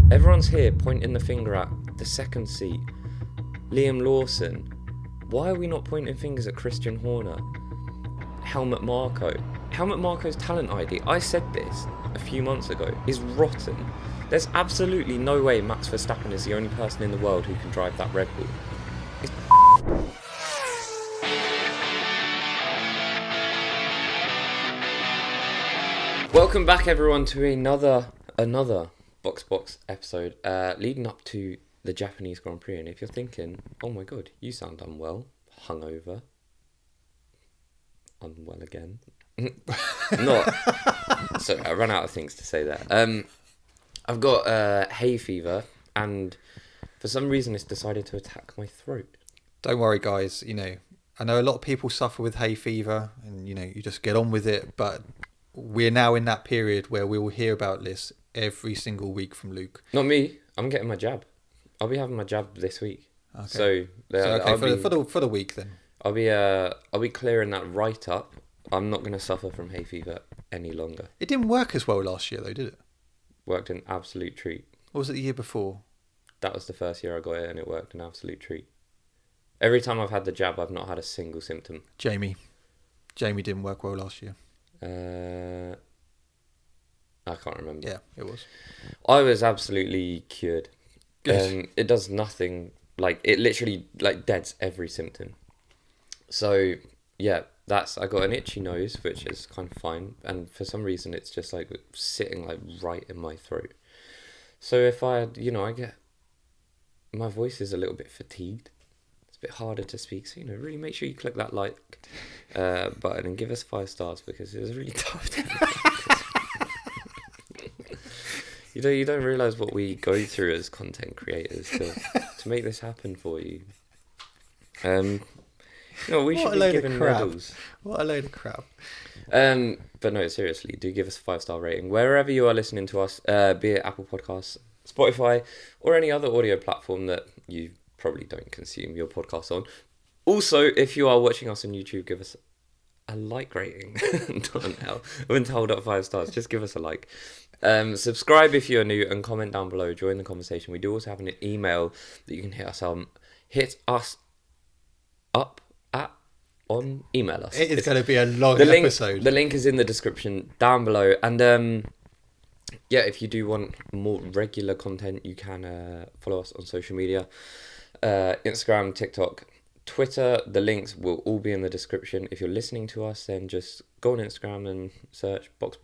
Everyone's here pointing the finger at the second seat, Liam Lawson. Why are we not pointing fingers at Christian Horner? Helmut Marko. Helmut Marko's talent ID, I said this a few months ago, is rotten. There's absolutely no way Max Verstappen is the only person in the world who can drive that Red Bull. It's Welcome back everyone to another Box episode leading up to the Japanese Grand Prix. And if you're thinking, oh my god, you sound unwell, hungover, unwell again. Not. So I ran out of things to say there. I've got hay fever, and for some reason it's decided to attack my throat. Don't worry, guys. I know a lot of people suffer with hay fever, and you just get on with it. But we're now in that period where we will hear about this every single week from Luke. Not me. I'm getting my jab. I'll be having my jab this week. Okay. So for the week then. I'll be clearing that right up. I'm not going to suffer from hay fever any longer. It didn't work as well last year, though, did it? Worked an absolute treat. Or was it the year before? That was the first year I got it, and it worked an absolute treat. Every time I've had the jab, I've not had a single symptom. Jamie didn't work well last year. I can't remember. Yeah, it was. I was absolutely cured. It does nothing. It literally deads every symptom. So yeah, I got an itchy nose, which is kind of fine, and for some reason it's just sitting right in my throat. So if I get, my voice is a little bit fatigued. It's a bit harder to speak. So really make sure you click that like button and give us 5 stars, because it was really tough to You don't realise what we go through as content creators to make this happen for you. We should be given medals. What a load of crap. But no, seriously, do give us a 5-star rating wherever you are listening to us, be it Apple Podcasts, Spotify, or any other audio platform that you probably don't consume your podcast on. Also, if you are watching us on YouTube, give us a like rating. I wouldn't hold up 5 stars. Just give us a like. Subscribe if you're new, and comment down below. Join the conversation. We do also have an email that you can hit us up on. Email us. It's going to be a long episode. The link is in the description down below. And if you do want more regular content, you can follow us on social media, Instagram, TikTok, Twitter. The links will all be in the description. If you're listening to us, then just go on Instagram and search Box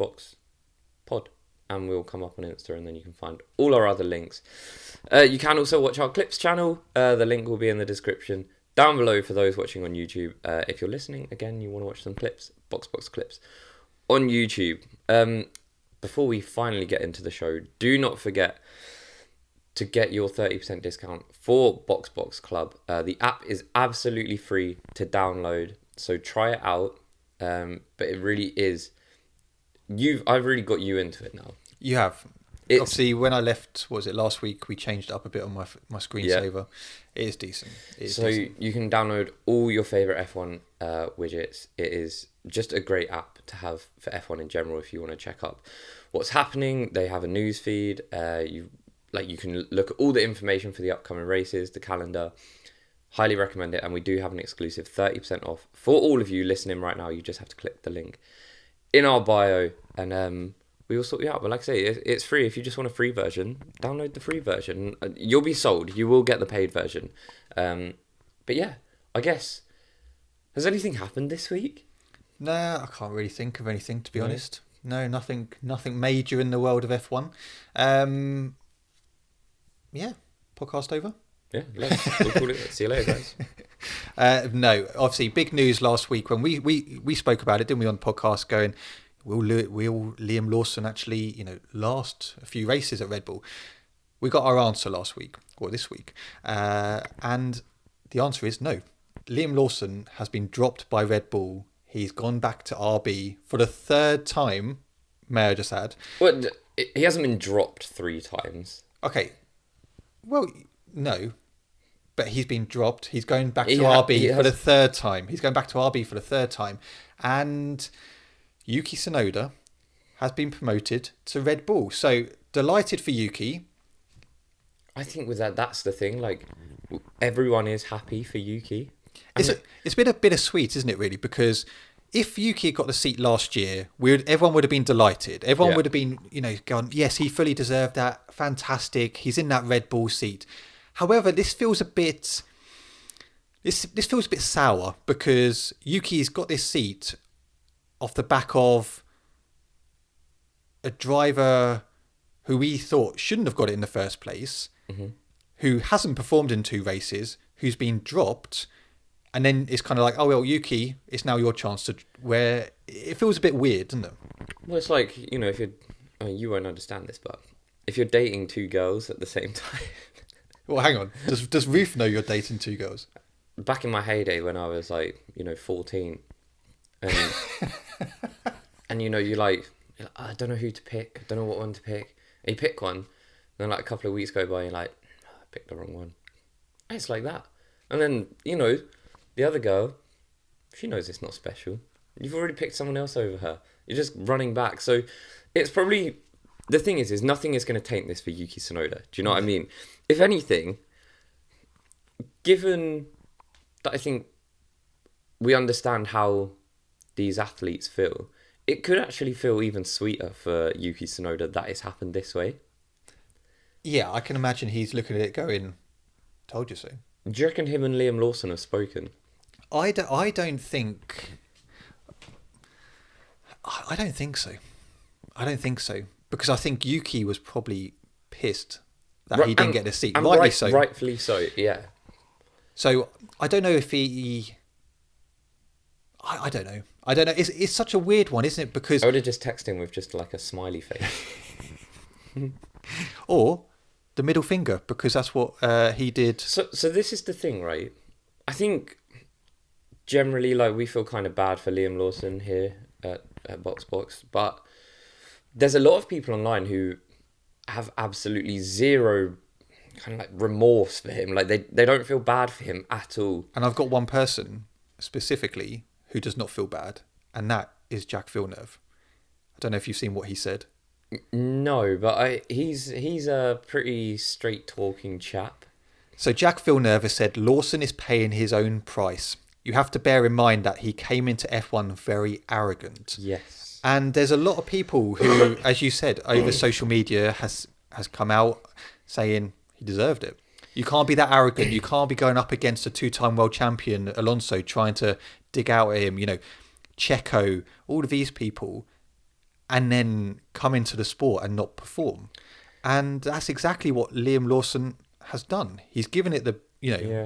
Pod, and we'll come up on Insta, and then you can find all our other links. You can also watch our clips channel. The link will be in the description down below for those watching on YouTube. If you're listening, again, you want to watch some clips, Box clips on YouTube. Before we finally get into the show, do not forget to get your 30% discount for Box Club. The app is absolutely free to download, so try it out. But it really is. I've really got you into it now. You have. Obviously, when I left, what was it, last week, we changed it up a bit on my screensaver. Yeah. It is decent. You can download all your favourite F1 widgets. It is just a great app to have for F1 in general if you want to check up what's happening. They have a news feed. You can look at all the information for the upcoming races, the calendar. Highly recommend it. And we do have an exclusive 30% off for all of you listening right now. You just have to click the link in our bio, and we will sort you out. But like I say, it's free. If you just want a free version, download the free version. You'll be sold. You will get the paid version. But yeah, I guess, has anything happened this week? Nah, I can't really think of anything, to be honest. No, nothing major in the world of F1. Yeah, podcast over. Yeah, we'll call it. See you later, guys. No, obviously, big news last week when we spoke about it, didn't we, on the podcast, going, will Liam Lawson actually, last a few races at Red Bull? We got our answer last week, or this week, and the answer is no. Liam Lawson has been dropped by Red Bull. He's gone back to RB for the 3rd time, may I just add. Well, he hasn't been dropped 3 times. Okay, well, no. But he's been dropped. He's going back to RB for the 3rd time. He's going back to RB for the 3rd time. And Yuki Tsunoda has been promoted to Red Bull. So delighted for Yuki. I think with that's the thing. Like, everyone is happy for Yuki. It's been a bittersweet, isn't it? Really, because if Yuki had got the seat last year, everyone would have been delighted. Everyone Yeah. would have been, gone, yes, he fully deserved that. Fantastic. He's in that Red Bull seat. However, this feels a bit. This feels a bit sour because Yuki's got this seat off the back of a driver who we thought shouldn't have got it in the first place, who hasn't performed in 2 races, who's been dropped, and then it's kind of like, oh well, Yuki, it's now your chance to. Where it feels a bit weird, doesn't it? Well, it's like, if you're, I mean, you won't understand this, but if you're dating 2 girls at the same time. Well, hang on. Does Ruth know you're dating 2 girls? Back in my heyday when I was like, 14, and you're like, I don't know who to pick, I don't know what one to pick. And you pick one, and then like a couple of weeks go by, and you're like, I picked the wrong one. And it's like that. And then, the other girl, she knows it's not special. You've already picked someone else over her. You're just running back. So it's probably, the thing is nothing is going to taint this for Yuki Tsunoda. Do you know what I mean? If anything, given that I think we understand how these athletes feel, it could actually feel even sweeter for Yuki Tsunoda that it's happened this way. Yeah, I can imagine he's looking at it going, told you so. Do you reckon him and Liam Lawson have spoken? I don't think... I don't think so. I don't think so. Because I think Yuki was probably pissed that he didn't get the seat. Rightly so. Rightfully so, yeah. So I don't know if he... I don't know. I don't know. It's such a weird one, isn't it? Because... I would have just texted him with just like a smiley face. Or the middle finger, because that's what he did. So this is the thing, right? I think generally, like, we feel kind of bad for Liam Lawson here at Box, but there's a lot of people online who have absolutely zero kind of like remorse for him. Like, they don't feel bad for him at all. And I've got one person specifically who does not feel bad, and that is Jack Villeneuve. I don't know if you've seen what he said. No, but he's a pretty straight talking chap. So Jack Villeneuve has said Lawson is paying his own price. You have to bear in mind that he came into F1 very arrogant. Yes. And there's a lot of people who, as you said, over social media has come out saying he deserved it. You can't be that arrogant. You can't be going up against a 2-time world champion, Alonso, trying to dig out at him, Checo, all of these people, and then come into the sport and not perform. And that's exactly what Liam Lawson has done. He's given it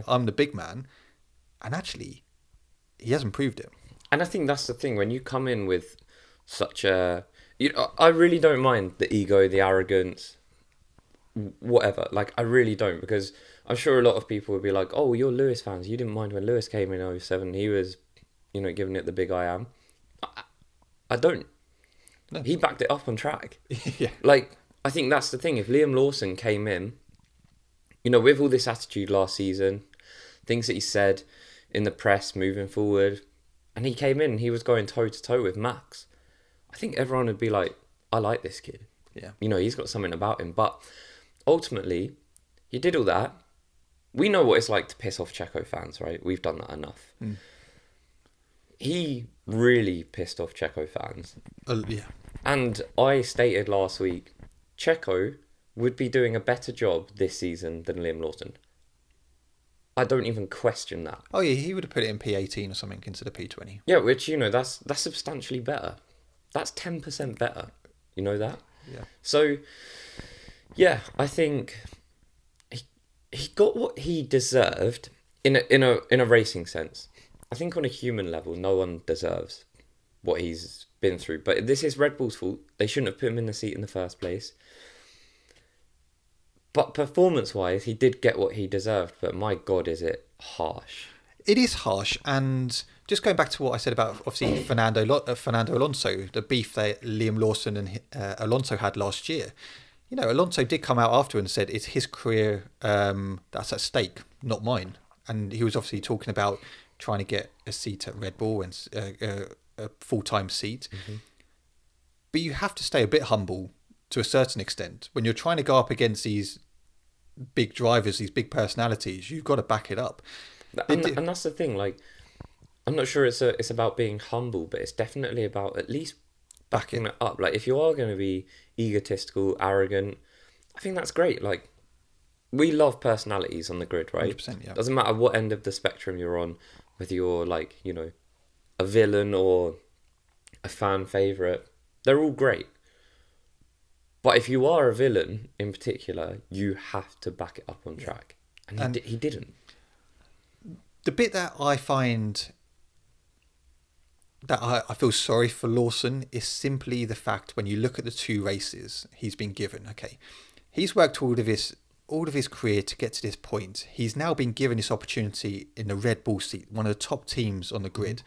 I'm the big man, and actually, he hasn't proved it. And I think that's the thing, when you come in with such a... I really don't mind the ego, the arrogance, whatever. Like, I really don't, because I'm sure a lot of people would be like, oh, you're Lewis fans. You didn't mind when Lewis came in 2007. He was, giving it the big I am. I don't. No. He backed it up on track. Yeah. Like, I think that's the thing. If Liam Lawson came in, with all this attitude last season, things that he said in the press moving forward, and he came in and he was going toe-to-toe with Max, I think everyone would be like, I like this kid. Yeah. He's got something about him. But ultimately, he did all that. We know what it's like to piss off Checo fans, right? We've done that enough. Mm. He really pissed off Checo fans. Yeah. And I stated last week, Checo would be doing a better job this season than Liam Lawson. I don't even question that. Oh yeah, he would have put it in P18 or something instead of P20. Yeah, which, that's substantially better. That's 10% better. You know that? Yeah. So, yeah, I think he got what he deserved in a racing sense. I think on a human level, no one deserves what he's been through. But this is Red Bull's fault. They shouldn't have put him in the seat in the first place. But performance-wise, he did get what he deserved. But my God, is it harsh. It is harsh. And just going back to what I said about, obviously, Fernando Alonso, the beef that Liam Lawson and Alonso had last year. Alonso did come out after and said it's his career that's at stake, not mine. And he was obviously talking about trying to get a seat at Red Bull and a full-time seat. Mm-hmm. But you have to stay a bit humble to a certain extent when you're trying to go up against these big drivers, these big personalities, you've got to back it up. And that's the thing. Like, I'm not sure it's about being humble, but it's definitely about at least backing it up. Like, if you are going to be egotistical, arrogant, I think that's great. Like, we love personalities on the grid, right? 100%, yeah. Doesn't matter what end of the spectrum you're on, whether you're like, a villain or a fan favourite, they're all great. But if you are a villain in particular, you have to back it up on track. And he didn't. The bit that I find that I feel sorry for Lawson is simply the fact when you look at the 2 races he's been given. Okay, he's worked all of his career to get to this point. He's now been given this opportunity in the Red Bull seat, one of the top teams on the grid.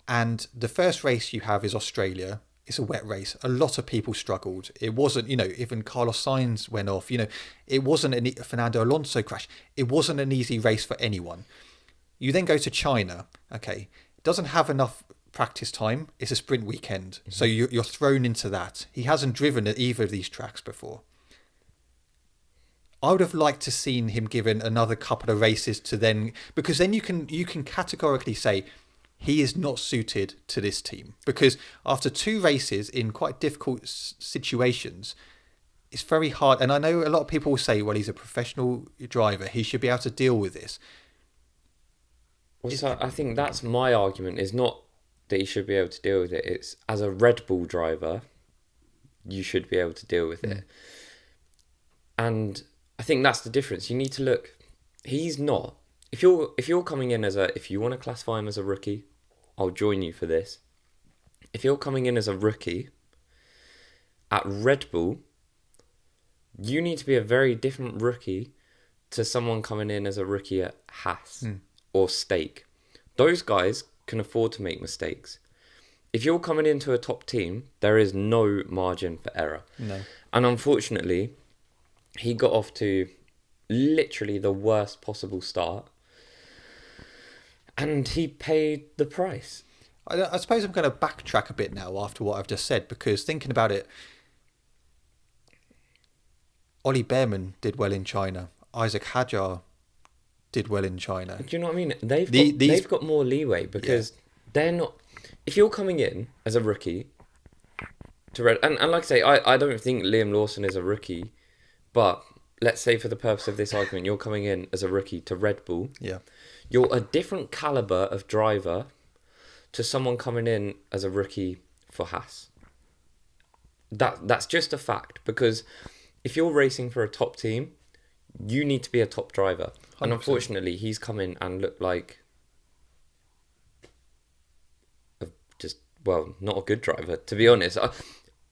And the first race you have is Australia. It's a wet race. A lot of people struggled. It wasn't, even Carlos Sainz went off. It wasn't a Fernando Alonso crash. It wasn't an easy race for anyone. You then go to China. Okay, doesn't have enough practice time. It's a sprint weekend, so you're thrown into that. He hasn't driven at either of these tracks before. I would have liked to seen him given another couple of races to then, because then you can categorically say he is not suited to this team, because after 2 races in quite difficult situations, it's very hard. And I know a lot of people will say, well, he's a professional driver, he should be able to deal with this. Well, so I think that's my argument, is not that he should be able to deal with it. It's, as a Red Bull driver, you should be able to deal with it. And I think that's the difference. You need to look, he's not. If you're coming in if you want to classify him as a rookie, I'll join you for this. If you're coming in as a rookie at Red Bull, you need to be a very different rookie to someone coming in as a rookie at Haas or Stake. Those guys can afford to make mistakes. If you're coming into a top team, there is no margin for error. No. And unfortunately, he got off to literally the worst possible start. And he paid the price. I suppose I'm going to backtrack a bit now after what I've just said, because thinking about it, Ollie Behrman did well in China. Isaac Hadjar did well in China. Do you know what I mean? They've got more leeway, because they're not... If you're coming in as a rookie to Red... And like I say, I don't think Liam Lawson is a rookie, but let's say for the purpose of this argument, you're coming in as a rookie to Red Bull. Yeah. You're a different caliber of driver to someone coming in as a rookie for Haas. That's just a fact, because if you're racing for a top team, you need to be a top driver. 100%. And unfortunately, he's come in and looked like not a good driver, to be honest.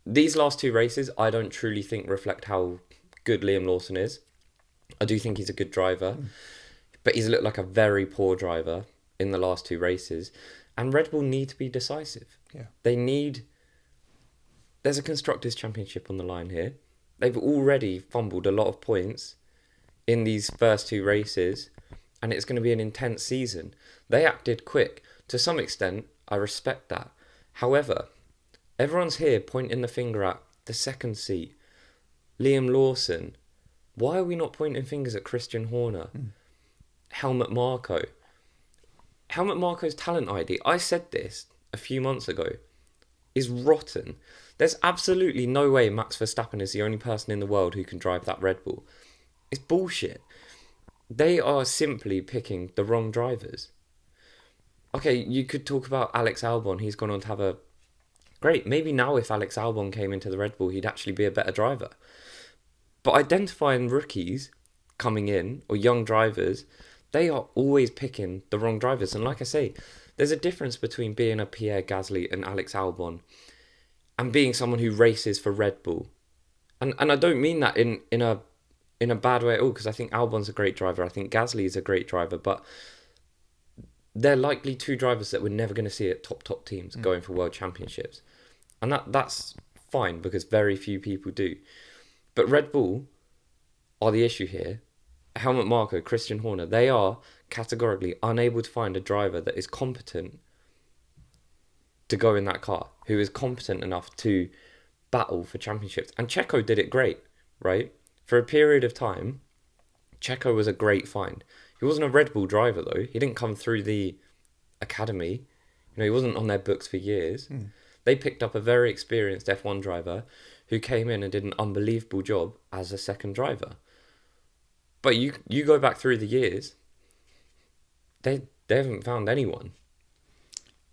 These last 2 races, I don't truly think reflect how good Liam Lawson is. I do think he's a good driver. But he's looked like a very poor driver in the last 2 races. And Red Bull need to be decisive. Yeah. There's a Constructors' Championship on the line here. They've already fumbled a lot of points in these first 2 races. And it's going to be an intense season. They acted quick. To some extent, I respect that. However, everyone's here pointing the finger at the second seat, Liam Lawson. Why are we not pointing fingers at Christian Horner? Helmut Marko. Helmut Marko's talent ID, I said this a few months ago, is rotten. There's absolutely no way Max Verstappen is the only person in the world who can drive that Red Bull. It's bullshit. They are simply picking the wrong drivers. Okay, you could talk about Alex Albon. He's gone on to have a... Great, maybe now if Alex Albon came into the Red Bull, he'd actually be a better driver. But identifying rookies coming in, or young drivers, they are always picking the wrong drivers. And like I say, there's a difference between being a Pierre Gasly and Alex Albon and being someone who races for Red Bull. And I don't mean that in a bad way at all, because I think Albon's a great driver. I think Gasly is a great driver, but they're likely 2 drivers that we're never going to see at top teams going for world championships. And that's fine, because very few people do. But Red Bull are the issue here. Helmut Marko, Christian Horner, they are categorically unable to find a driver that is competent to go in that car, who is competent enough to battle for championships. And Checo did it great, right? For a period of time, Checo was a great find. He wasn't a Red Bull driver though. He didn't come through the academy. He wasn't on their books for years. They picked up a very experienced F1 driver who came in and did an unbelievable job as a second driver. But you go back through the years, they haven't found anyone.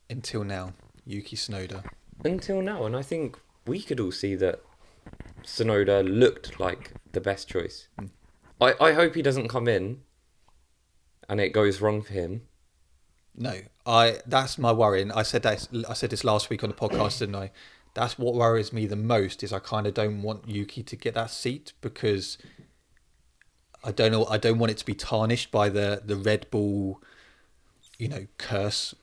Until now, Yuki Tsunoda. Until now, and I think we could all see that Tsunoda looked like the best choice. I hope he doesn't come in and it goes wrong for him. No, that's my worry. And I said this last week on the podcast, didn't I? That's what worries me the most, is I kind of don't want Yuki to get that seat, because I don't want it to be tarnished by the Red Bull, curse.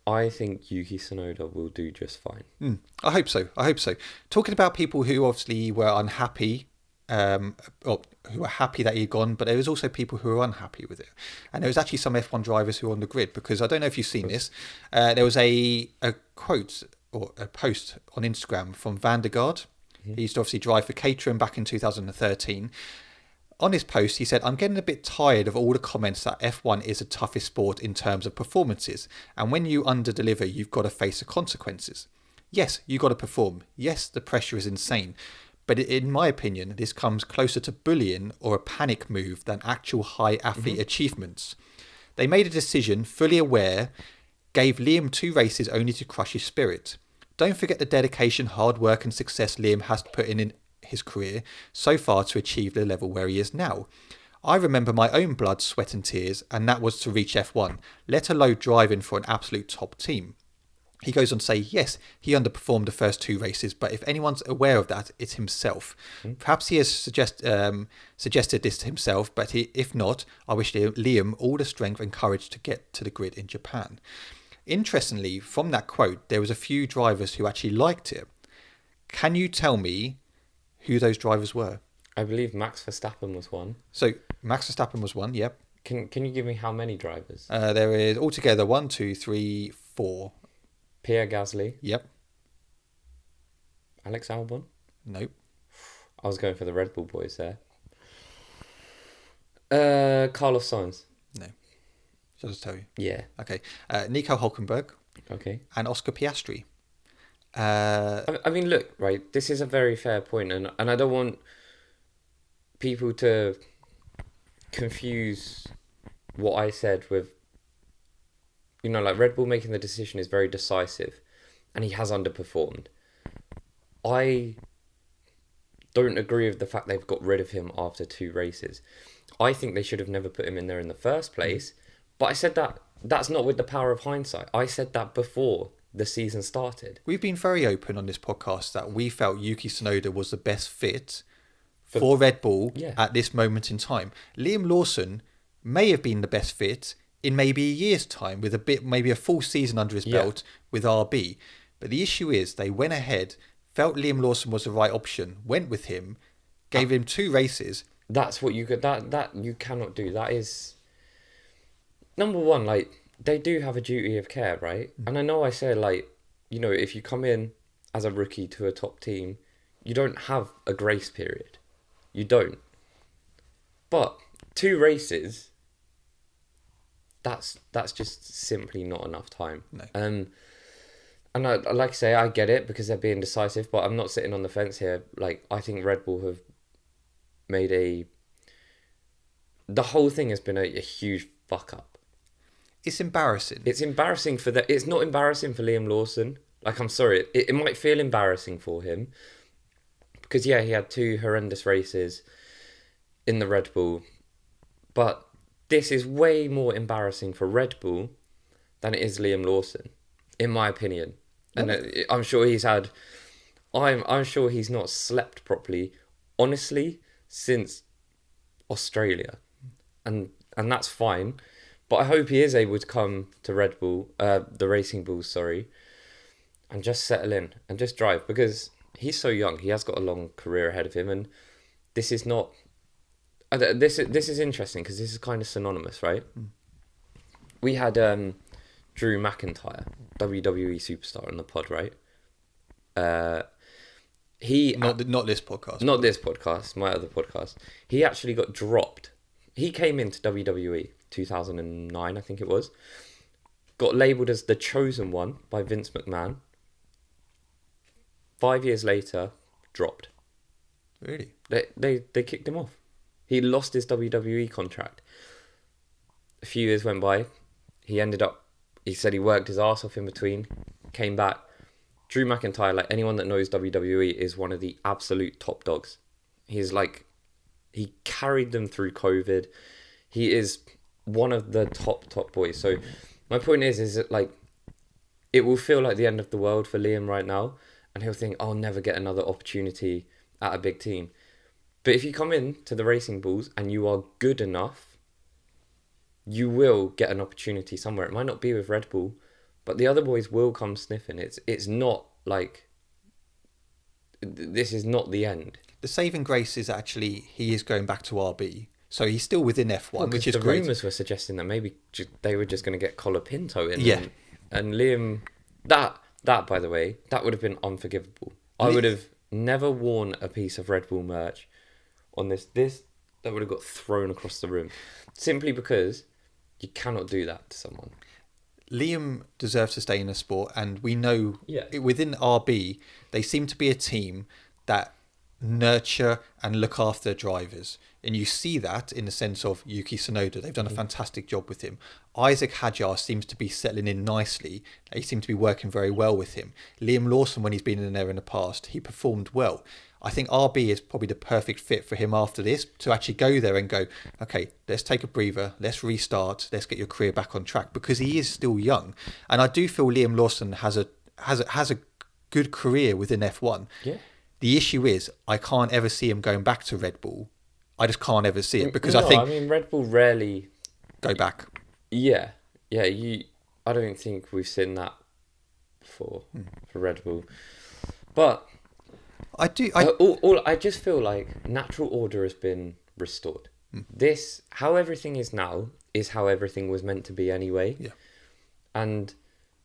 I think Yuki Tsunoda will do just fine. I hope so. Talking about people who obviously were unhappy, or who were happy that he'd gone, but there was also people who were unhappy with it. And there was actually some F1 drivers who were on the grid, because I don't know if you've seen this. There was a quote or a post on Instagram from Van der Gaard. He used to obviously drive for Caterham back in 2013. On his post, he said, "I'm getting a bit tired of all the comments that F1 is the toughest sport in terms of performances. And when you underdeliver, you've got to face the consequences. Yes, you've got to perform. Yes, the pressure is insane. But in my opinion, this comes closer to bullying or a panic move than actual high athlete achievements. They made a decision, fully aware, gave Liam 2 races only to crush his spirit. Don't forget the dedication, hard work and success Liam has put in his career so far to achieve the level where he is now. I remember my own blood, sweat and tears, and that was to reach F1, let alone driving for an absolute top team." He goes on to say, yes, he underperformed the first 2 races, but if anyone's aware of that, it's himself. Perhaps he has suggested this to himself, but if not, I wish Liam all the strength and courage to get to the grid in Japan. Interestingly, from that quote, there was a few drivers who actually liked it. Can you tell me who those drivers were? I believe Max Verstappen was one. So Max Verstappen was one, yep. Can you give me how many drivers? There is altogether 1, 2, 3, 4. Pierre Gasly. Yep. Alex Albon. Nope. I was going for the Red Bull boys there. Carlos Sainz. No. Shall I just tell you? Yeah. Okay. Nico Hülkenberg. Okay. And Oscar Piastri. I mean, look, right, this is a very fair point, and I don't want people to confuse what I said with, like Red Bull making the decision is very decisive, and he has underperformed. I don't agree with the fact they've got rid of him after 2 races. I think they should have never put him in there in the first place, but I said that's not with the power of hindsight. I said that before the season started. We've been very open on this podcast that we felt Yuki Tsunoda was the best fit for Red Bull at this moment in time. Liam Lawson may have been the best fit in maybe a year's time, with maybe a full season under his belt with RB. But the issue is they went ahead, felt Liam Lawson was the right option, went with him, gave him 2 races. That's what you could that you cannot do. That is number one, like, they do have a duty of care, right? And I know I say, like, if you come in as a rookie to a top team, you don't have a grace period. You don't. But 2 races, that's just simply not enough time. No. And I, like I say, I get it because they're being decisive, but I'm not sitting on the fence here. Like, I think Red Bull have made the whole thing has been a huge fuck up. It's embarrassing. It's embarrassing for that. It's not embarrassing for Liam Lawson. Like, I'm sorry. It might feel embarrassing for him because, he had 2 horrendous races in the Red Bull. But this is way more embarrassing for Red Bull than it is Liam Lawson, in my opinion. And I'm sure he's had... I'm sure he's not slept properly, honestly, since Australia. And that's fine. But I hope he is able to come to Red Bull, the Racing Bulls, sorry, and just settle in and just drive, because he's so young. He has got a long career ahead of him, and this is not. This is interesting because this is kind of synonymous, right? We had Drew McIntyre, WWE superstar, on the pod, right? he Not this podcast. not this podcast, my other podcast. He actually got dropped. He came into WWE 2009, I think it was. Got labelled as the chosen one by Vince McMahon. 5 years later, dropped. Really? They kicked him off. He lost his WWE contract. A few years went by. He said he worked his ass off in between, came back. Drew McIntyre, like anyone that knows WWE, is one of the absolute top dogs. He carried them through COVID. He is one of the top boys. So my point is that like, it will feel like the end of the world for Liam right now. And he'll think, I'll never get another opportunity at a big team. But if you come in to the Racing Bulls and you are good enough, you will get an opportunity somewhere. It might not be with Red Bull, but the other boys will come sniffing. It's not like, this is not the end. The saving grace is actually he is going back to RB. So he's still within F1, which is great. The rumours were suggesting that maybe they were just going to get Colapinto in. Yeah. And Liam, that, by the way, that would have been unforgivable. I would have never worn a piece of Red Bull merch on this. That would have got thrown across the room. Simply because you cannot do that to someone. Liam deserves to stay in the sport, and we know within RB, they seem to be a team that nurture and look after drivers. And you see that in the sense of Yuki Tsunoda. They've done a fantastic job with him. Isaac Hadjar seems to be settling in nicely. They seem to be working very well with him. Liam Lawson, when he's been in there in the past, he performed well. I think RB is probably the perfect fit for him after this, to actually go there and go, okay, let's take a breather, let's restart, let's get your career back on track, because he is still young. And I do feel Liam Lawson has a good career within F1. Yeah. The issue is I can't ever see him going back to Red Bull. I just can't ever see it, because I mean Red Bull rarely go back. Yeah. I don't think we've seen that before for Red Bull, but I just feel like natural order has been restored. This, how everything is now, is how everything was meant to be anyway. Yeah. And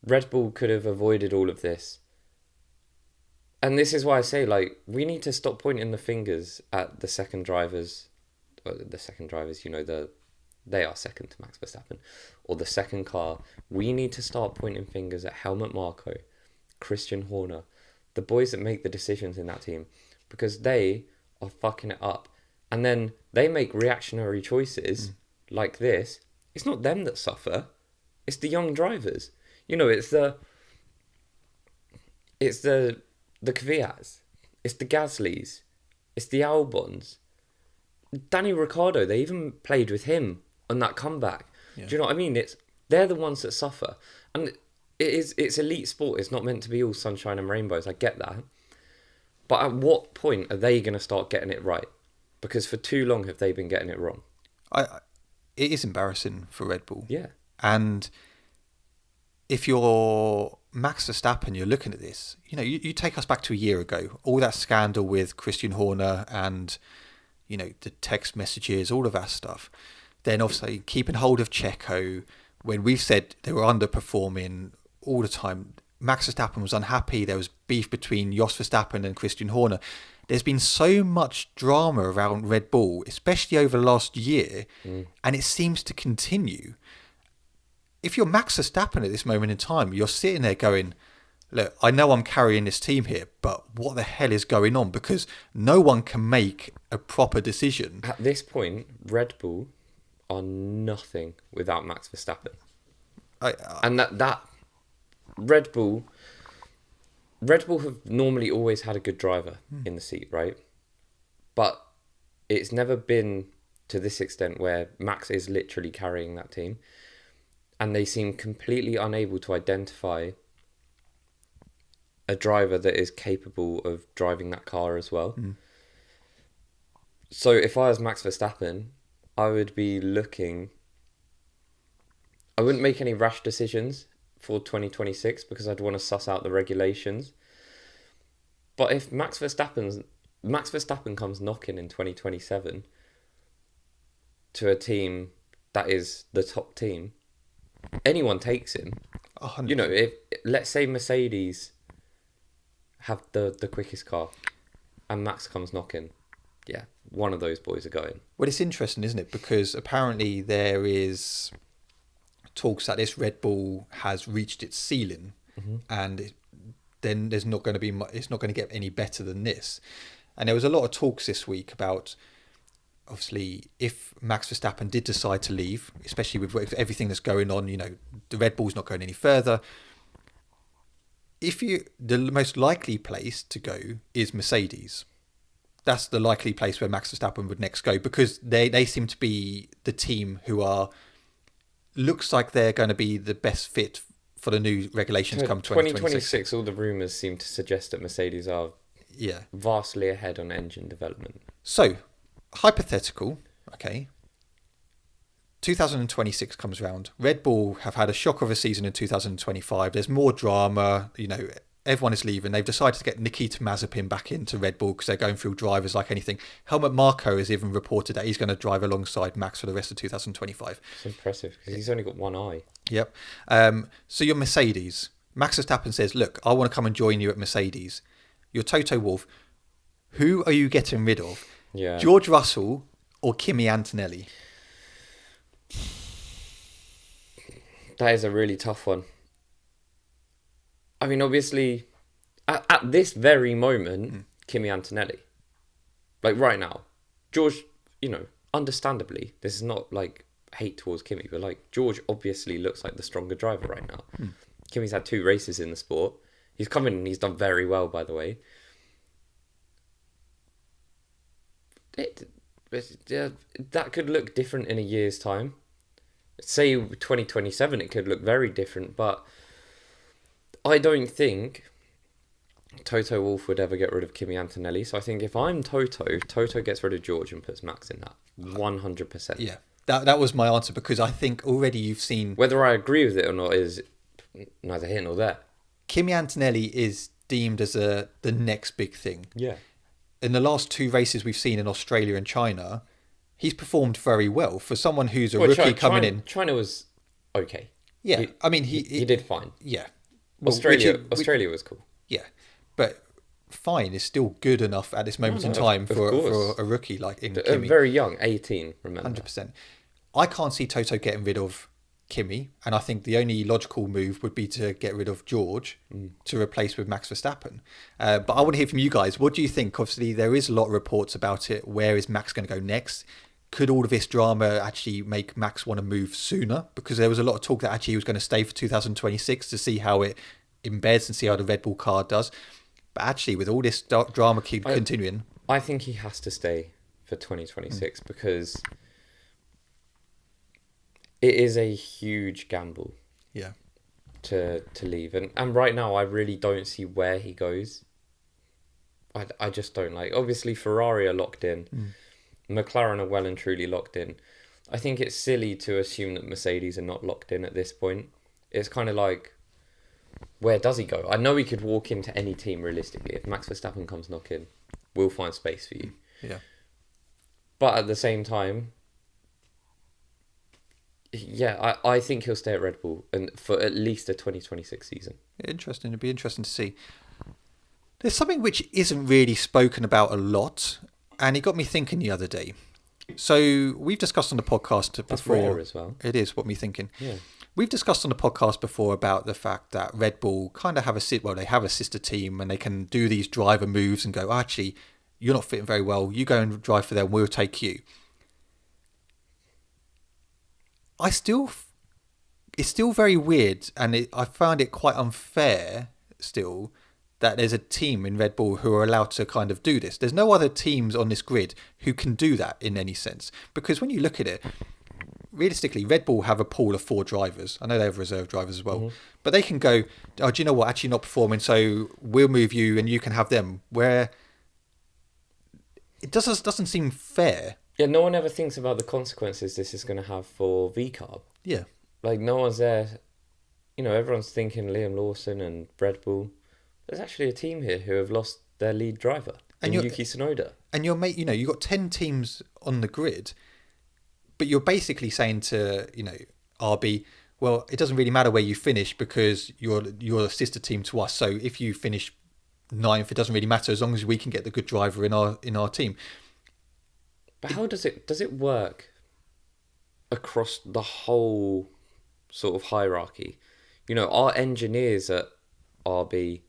Red Bull could have avoided all of this. And this is why I say, like, we need to stop pointing the fingers at the second drivers. You know, they are second to Max Verstappen, or the second car. We need to start pointing fingers at Helmut Marko, Christian Horner, the boys that make the decisions in that team, because they are fucking it up. And then they make reactionary choices like this. It's not them that suffer. It's the young drivers. You know, it's the Kvyats. It's the Gaslys. It's the Albons. Danny Ricciardo, they even played with him on that comeback. Yeah. Do you know what I mean? They're the ones that suffer. And it's elite sport. It's not meant to be all sunshine and rainbows. I get that. But at what point are they going to start getting it right? Because for too long have they been getting it wrong. It is embarrassing for Red Bull. Yeah. And if you're Max Verstappen, you're looking at this, you know, you take us back to a year ago, all that scandal with Christian Horner and, you know, the text messages, all of that stuff. Then obviously keeping hold of Checo, when we've said they were underperforming all the time. Max Verstappen was unhappy. There was beef between Jos Verstappen and Christian Horner. There's been so much drama around Red Bull, especially over the last year, and it seems to continue. If you're Max Verstappen at this moment in time, you're sitting there going, look, I know I'm carrying this team here, but what the hell is going on? Because no one can make a proper decision. At this point, Red Bull are nothing without Max Verstappen. And that Red Bull have normally always had a good driver in the seat, right? But it's never been to this extent where Max is literally carrying that team. And they seem completely unable to identify a driver that is capable of driving that car as well. So if I was Max Verstappen, I would be looking... I wouldn't make any rash decisions for 2026 because I'd want to suss out the regulations. But if Max Verstappen comes knocking in 2027 to a team that is the top team, anyone takes him. 100%. You know, if let's say Mercedes have the quickest car, and Max comes knocking, yeah, one of those boys are going. Well, it's interesting, isn't it? Because apparently there is talks that this Red Bull has reached its ceiling, and then there's not going to be it's not going to get any better than this. And there was a lot of talks this week about, obviously, if Max Verstappen did decide to leave, especially with everything that's going on, the Red Bull's not going any further. The most likely place to go is Mercedes. That's the likely place where Max Verstappen would next go, because they seem to be the team who looks like they're going to be the best fit for the new regulations come 2026. All the rumours seem to suggest that Mercedes are vastly ahead on engine development. So, hypothetical, okay, 2026 comes around. Red Bull have had a shock of a season in 2025. There's more drama, everyone is leaving. They've decided to get Nikita Mazepin back into Red Bull because they're going through drivers like anything. Helmut Marko has even reported that he's going to drive alongside Max for the rest of 2025. It's impressive because he's only got one eye. Yep. So you're Mercedes. Max Verstappen says, look, I want to come and join you at Mercedes. You're Toto Wolff. Who are you getting rid of? Yeah. George Russell or Kimi Antonelli? That is a really tough one. I mean, obviously, at this very moment, Kimi Antonelli. Like, right now. George, understandably, this is not, like, hate towards Kimi, but, like, George obviously looks like the stronger driver right now. Kimi's had 2 races in the sport. He's come in and he's done very well, by the way. That could look different in a year's time. Say 2027, it could look very different, but I don't think Toto Wolff would ever get rid of Kimi Antonelli. So I think if I'm Toto gets rid of George and puts Max in that 100%. Yeah, that was my answer, because I think already you've seen... Whether I agree with it or not is neither here nor there. Kimi Antonelli is deemed as the next big thing. Yeah. In the last 2 races we've seen in Australia and China, he's performed very well for someone who's a rookie coming in. China was okay. Yeah, he did fine. Yeah. Well, Australia was cool. Yeah, but fine is still good enough at this moment in time for a rookie like in Kimi. Very young, 18, remember. 100%. I can't see Toto getting rid of Kimi, and I think the only logical move would be to get rid of George to replace with Max Verstappen. But I want to hear from you guys. What do you think? Obviously, there is a lot of reports about it. Where is Max going to go next? Could all of this drama actually make Max want to move sooner? Because there was a lot of talk that actually he was going to stay for 2026 to see how it embeds and see how the Red Bull car does. But actually, with all this drama continuing... I think he has to stay for 2026 because it is a huge gamble. Yeah. To leave. And right now, I really don't see where he goes. I just don't like... Obviously, Ferrari are locked in. McLaren are well and truly locked in. I think it's silly to assume that Mercedes are not locked in at this point. It's kind of like, where does he go? I know he could walk into any team realistically. If Max Verstappen comes knocking, we'll find space for you. Yeah. But at the same time, yeah, I think he'll stay at Red Bull and for at least the 2026 season. Interesting. It'd be interesting to see. There's something which isn't really spoken about a lot, and it got me thinking the other day. So we've discussed on the podcast before. That's rare as well. It is what me thinking. Yeah. We've discussed on the podcast before about the fact that Red Bull kind of have they have a sister team and they can do these driver moves and go, actually, you're not fitting very well. You go and drive for them. We'll take you. It's still very weird, and I found it quite unfair still that there's a team in Red Bull who are allowed to kind of do this. There's no other teams on this grid who can do that in any sense. Because when you look at it, realistically, Red Bull have a pool of 4 drivers. I know they have reserve drivers as well. But they can go, oh, do you know what? Actually not performing, so we'll move you and you can have them. Where it doesn't seem fair. Yeah, no one ever thinks about the consequences this is going to have for VCARB. Yeah. Like, no one's there. Everyone's thinking Liam Lawson and Red Bull. There's actually a team here who have lost their lead driver, and Yuki Tsunoda. And you've got 10 teams on the grid, but you're basically saying to, RB, well, it doesn't really matter where you finish because you're a sister team to us. So if you finish ninth. It doesn't really matter as long as we can get the good driver in our team. But how does it work across the whole sort of hierarchy? You know, our engineers at RB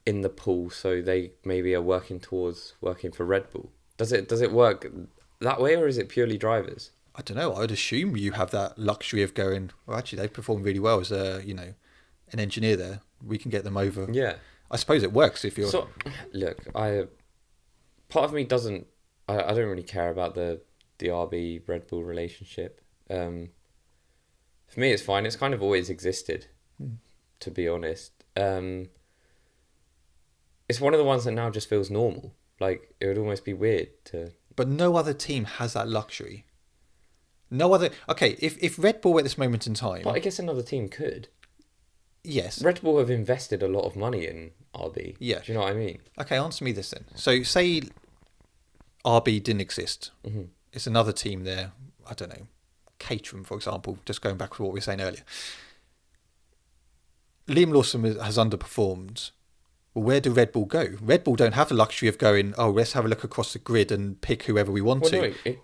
in the pool, so they maybe are working towards working for Red Bull. Does it work that way, or is it purely drivers? I don't know. I would assume you have that luxury of going, well, actually, they've performed really well as an engineer there. We can get them over. Yeah. I suppose it works if you're... So, look, part of me doesn't... I don't really care about the RB Red Bull relationship. For me, it's fine. It's kind of always existed, to be honest. It's one of the ones that now just feels normal. Like, it would almost be weird to... But no other team has that luxury. No other... Okay, if Red Bull at this moment in time... But I guess another team could. Yes. Red Bull have invested a lot of money in RB. Yeah. Do you know what I mean? Okay, answer me this then. So, say RB didn't exist. Mm-hmm. It's another team there. I don't know. Caterham, for example. Just going back to what we were saying earlier. Liam Lawson has underperformed. Well, where do Red Bull go? Red Bull don't have the luxury of going, oh, let's have a look across the grid and pick whoever we want to. No,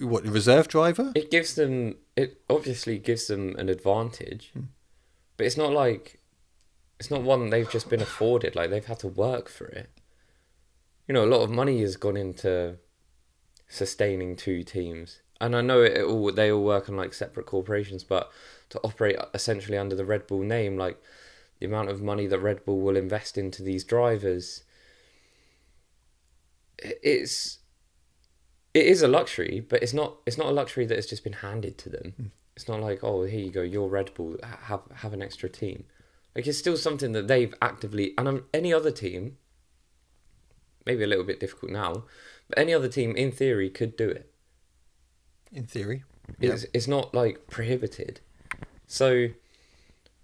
what, the reserve driver? It obviously gives them an advantage, but it's not one they've just been afforded. Like, they've had to work for it. You know, a lot of money has gone into sustaining two teams. And I know they all work on like separate corporations, but to operate essentially under the Red Bull name, like, the amount of money that Red Bull will invest into these drivers, it is a luxury, but it's not a luxury that has just been handed to them. It's not like, oh, here you go, you're Red Bull, have an extra team. Like, it's still something that they've actively, and any other team, maybe a little bit difficult now, but any other team in theory could do it. In theory. It's not like prohibited. So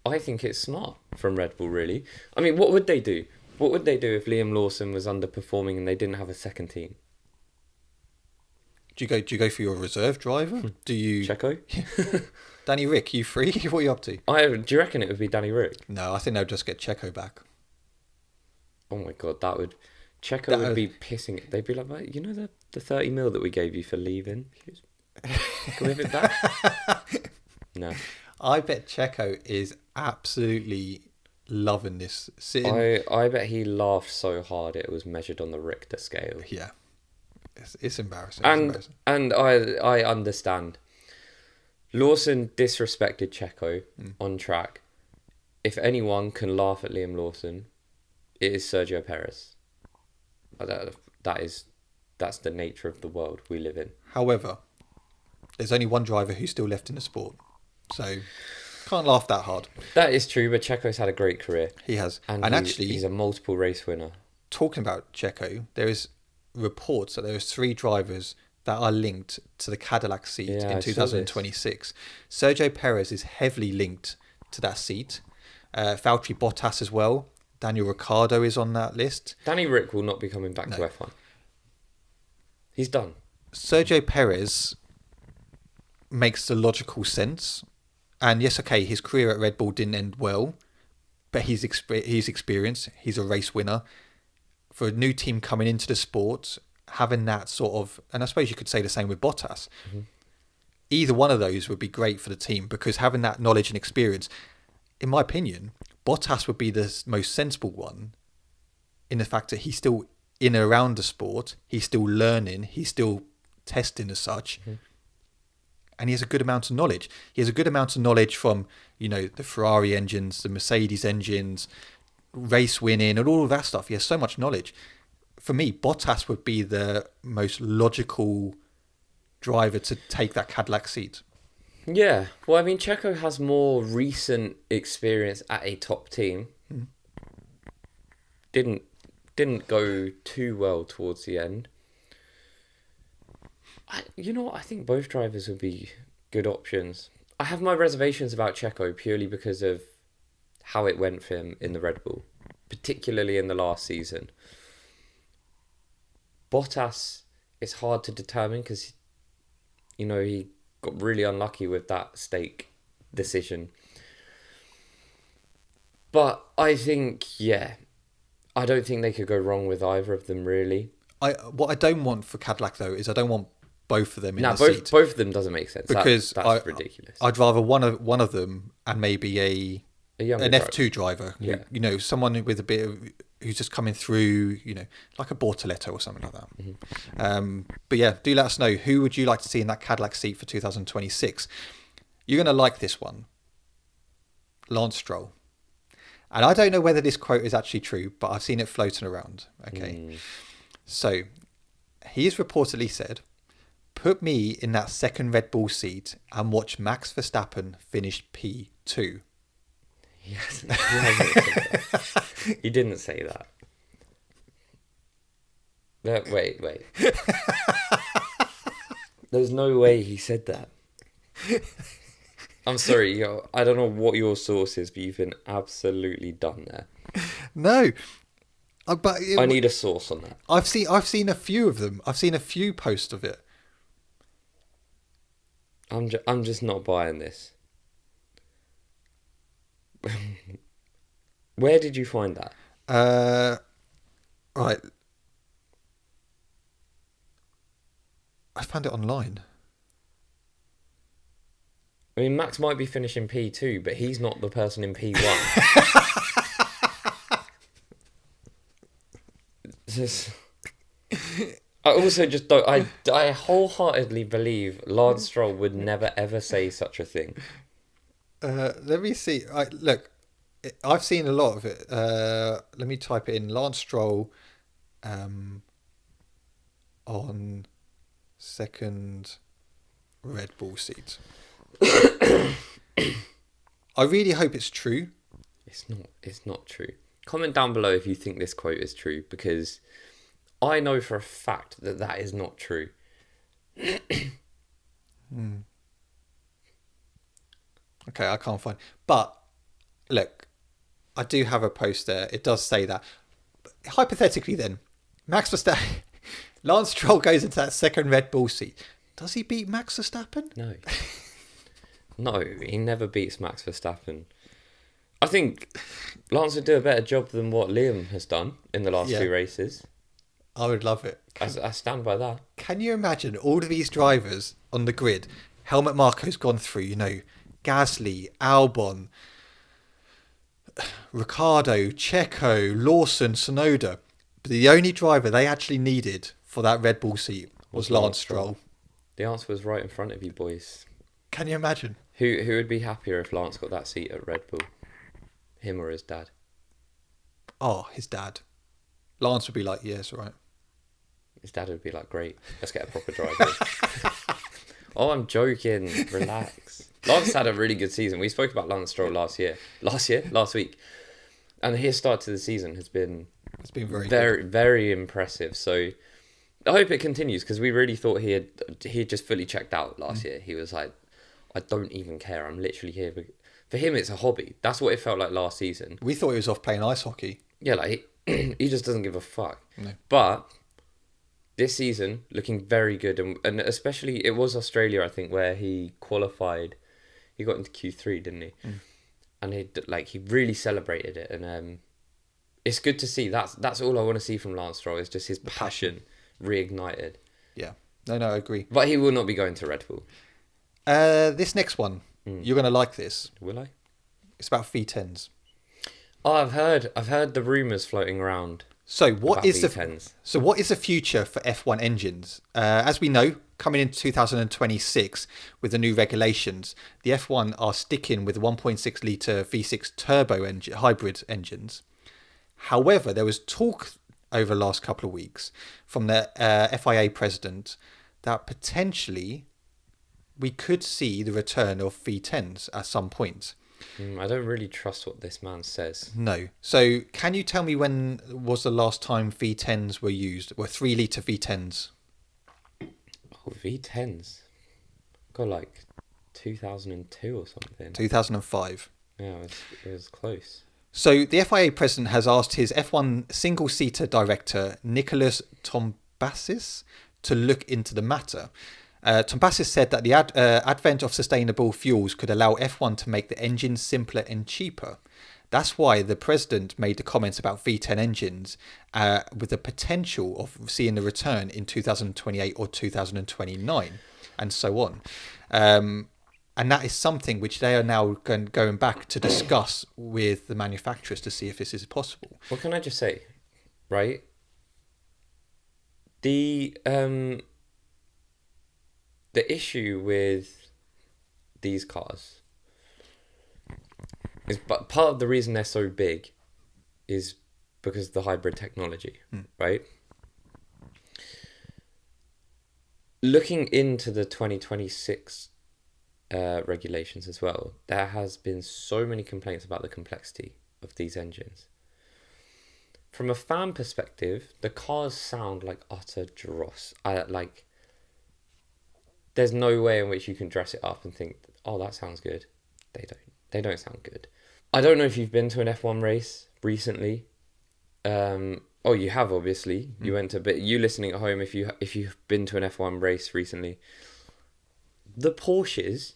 I think it's smart from Red Bull, really. I mean, what would they do? What would they do if Liam Lawson was underperforming and they didn't have a second team? Do you go for your reserve driver? Do you... Checo? Danny Rick, you free? What are you up to? Do you reckon it would be Danny Rick? No, I think they'll just get Checo back. Oh my God, Checo would be pissing it. They'd be like, well, you know the 30 mil that we gave you for leaving? Can we have it back? No. I bet Checo is absolutely loving this. I bet he laughed so hard it was measured on the Richter scale. Yeah. It's embarrassing. And I understand. Lawson disrespected Checo on track. If anyone can laugh at Liam Lawson, it is Sergio Perez. That's the nature of the world we live in. However, there's only one driver who's still left in the sport. So, can't laugh that hard. That is true, but Checo's had a great career. He has. And actually, he's a multiple race winner. Talking about Checo, there is reports that there is 3 drivers that are linked to the Cadillac seat in 2026. Sergio Perez is heavily linked to that seat. Valtteri Bottas as well. Daniel Ricciardo is on that list. Danny Rick will not be coming back to F1. He's done. Sergio Perez makes the logical sense. And yes, okay, his career at Red Bull didn't end well, but he's experienced. He's a race winner. For a new team coming into the sport, having that sort of, and I suppose you could say the same with Bottas. Mm-hmm. Either one of those would be great for the team, because having that knowledge and experience, in my opinion, Bottas would be the most sensible one, in the fact that he's still in and around the sport, he's still learning, he's still testing as such. Mm-hmm. And he has a good amount of knowledge. He has a good amount of knowledge from, the Ferrari engines, the Mercedes engines, race winning and all of that stuff. He has so much knowledge. For me, Bottas would be the most logical driver to take that Cadillac seat. Yeah. Well, I mean, Checo has more recent experience at a top team. Mm. Didn't go too well towards the end. I think both drivers would be good options. I have my reservations about Checo purely because of how it went for him in the Red Bull, particularly in the last season. Bottas, it's hard to determine because, he got really unlucky with that stake decision. But I think, I don't think they could go wrong with either of them, really. What I don't want for Cadillac though is I don't want both of them in No, the seat, both of them doesn't make sense. because That's ridiculous. I'd rather one of them and maybe A younger an driver. F2 driver, who, Yeah. you know, someone with a bit of, who's just coming through, you know, like a Bortoletto or something like that. Mm-hmm. But yeah, do let us know, who would you like to see in that Cadillac seat for 2026? You're going to like this one. Lance Stroll. And I don't know whether this quote is actually true, but I've seen it floating around. Okay. So he has reportedly said, "Put me in that second Red Bull seat and watch Max Verstappen finish P2." Yes, he hasn't said that. He didn't say that. No, wait. There's no way he said that. I'm sorry, I don't know what your source is, but you've been absolutely done there. No. I need a source on that. I've seen a few of them. I've seen a few posts of it. I'm just not buying this. Where did you find that? Right. I found it online. I mean, Max might be finishing P2, but he's not the person in P1. I also just don't. I wholeheartedly believe Lance Stroll would never ever say such a thing. Let me see. Look, I've seen a lot of it. Let me type it in. Lance Stroll on second Red Bull seat. I really hope it's true. It's not true. Comment down below if you think this quote is true, because I know for a fact that is not true. Okay, I can't find. But look, I do have a post there. It does say that. Hypothetically, then, Max Verstappen, Lance Stroll goes into that second Red Bull seat. Does he beat Max Verstappen? No. No, he never beats Max Verstappen. I think Lance would do a better job than what Liam has done in the last two races. I would love it. I stand by that. Can you imagine all of these drivers on the grid? Helmut Marko's gone through, you know, Gasly, Albon, Ricciardo, Checo, Lawson, Tsunoda. But the only driver they actually needed for that Red Bull seat was Lance Stroll. The answer was right in front of you, boys. Can you imagine? Who would be happier if Lance got that seat at Red Bull? Him or his dad? Oh, his dad. Lance would be like, yes, all right. His dad would be like, great, let's get a proper driver. Oh, I'm joking. Relax. Lance had a really good season. We spoke about Lance Stroll last week. And his start to the season has been... It's been very good. Very impressive. So I hope it continues, because we really thought he had just fully checked out last year. He was like, I don't even care. I'm literally here. For him, it's a hobby. That's what it felt like last season. We thought he was off playing ice hockey. Yeah, like he just doesn't give a fuck. No. But this season, looking very good. And especially, it was Australia, I think, where he qualified. He got into Q3, didn't he? And he really celebrated it. And it's good to see. That's all I want to see from Lance Stroll, is just his passion reignited. Yeah. No, I agree. But he will not be going to Red Bull. This next one, you're going to like this. Will I? It's about V10s. Oh, I've heard the rumours floating around. So what is V10s. What is the future for F1 engines? As we know, coming into 2026 with the new regulations, the F1 are sticking with 1.6 litre V6 turbo hybrid engines. However, there was talk over the last couple of weeks from the FIA president that potentially we could see the return of V10s at some point. I don't really trust what this man says. No. So can you tell me when was the last time V10s were used? Were 3 litre V10s? Oh, V10s. Got like 2002 or something. 2005. Yeah, it was close. So the FIA president has asked his F1 single-seater director, Nicholas Tombazis, to look into the matter. Tombazis said that the advent of sustainable fuels could allow F1 to make the engine simpler and cheaper. That's why the president made the comments about V10 engines with the potential of seeing the return in 2028 or 2029 and so on. And that is something which they are now going back to discuss with the manufacturers to see if this is possible. What can I just say, right? The issue with these cars is, but part of the reason they're so big is because of the hybrid technology, right? Looking into the 2026 regulations as well, there has been so many complaints about the complexity of these engines. From a fan perspective, the cars sound like utter dross. There's no way in which you can dress it up and think, oh, that sounds good. They don't sound good. I don't know if you've been to an F1 race recently. Oh, you have, obviously. You went to, but you listening at home, if you've been to an F1 race recently, the Porsches,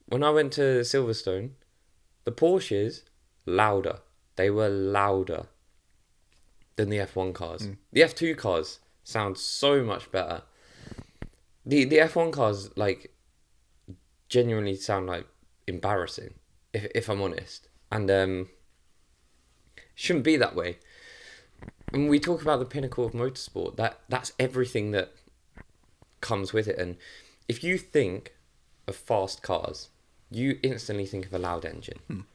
when I went to Silverstone, the Porsches, louder. They were louder than the F1 cars. The F2 cars sound so much better. The F1 cars, like, genuinely sound like embarrassing, if I'm honest. And shouldn't be that way. And we talk about the pinnacle of motorsport. That's everything that comes with it. And if you think of fast cars, you instantly think of a loud engine.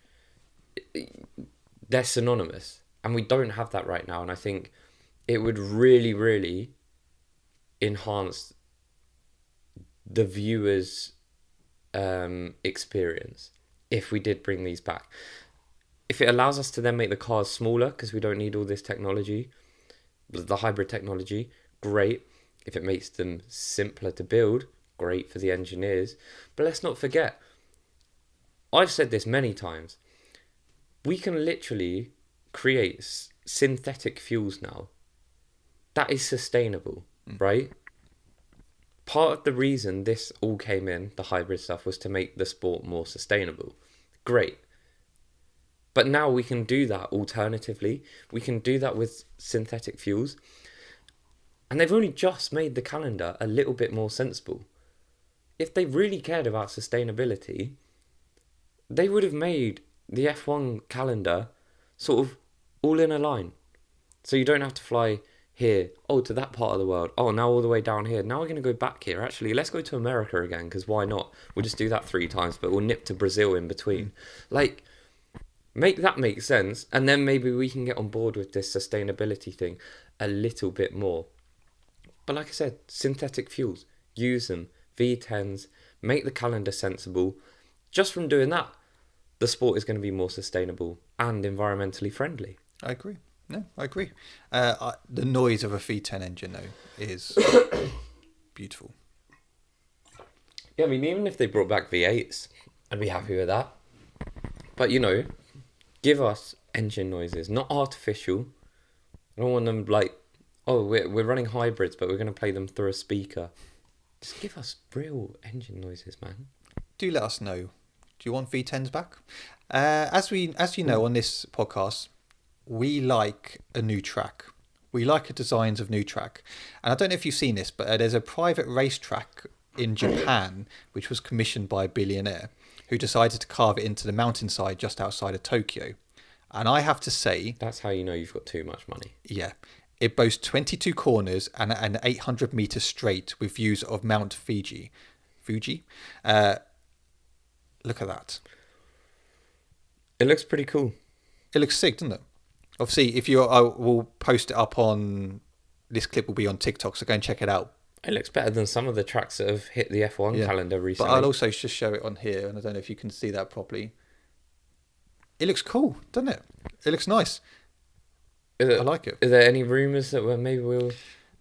They're synonymous. And we don't have that right now. And I think it would really, really enhance the viewer's experience if we did bring these back. If it allows us to then make the cars smaller, because we don't need all this technology, the hybrid technology, great. If it makes them simpler to build, great for the engineers. But let's not forget, I've said this many times, we can literally create synthetic fuels now. That is sustainable, right? Part of the reason this all came in, the hybrid stuff, was to make the sport more sustainable. Great. But now we can do that alternatively. We can do that with synthetic fuels. And they've only just made the calendar a little bit more sensible. If they really cared about sustainability, they would have made the F1 calendar sort of all in a line. So you don't have to fly here, to that part of the world. Oh, now all the way down here. Now we're going to go back here. Actually, let's go to America again, because why not? We'll just do that 3 times, but we'll nip to Brazil in between. Like, make that make sense, and then maybe we can get on board with this sustainability thing a little bit more. But like I said, synthetic fuels, use them, V10s, make the calendar sensible. Just from doing that, the sport is going to be more sustainable and environmentally friendly. I agree. No, I agree. The noise of a V10 engine, though, is beautiful. Yeah, I mean, even if they brought back V8s, I'd be happy with that. But, give us engine noises, not artificial. I don't want them like, we're running hybrids, but we're going to play them through a speaker. Just give us real engine noises, man. Do let us know. Do you want V10s back? As you know, on this podcast, we like a new track. We like the designs of new track. And I don't know if you've seen this, but there's a private racetrack in Japan which was commissioned by a billionaire who decided to carve it into the mountainside just outside of Tokyo. And I have to say, that's how you know you've got too much money. Yeah. It boasts 22 corners and an 800 meter straight with views of Mount Fuji. Look at that. It looks pretty cool. It looks sick, doesn't it? Obviously, if we'll post it up on, this clip will be on TikTok, so go and check it out. It looks better than some of the tracks that have hit the F1 calendar recently. But I'll also just show it on here, and I don't know if you can see that properly. It looks cool, doesn't it? It looks nice. I like it. Are there any rumours that maybe we'll...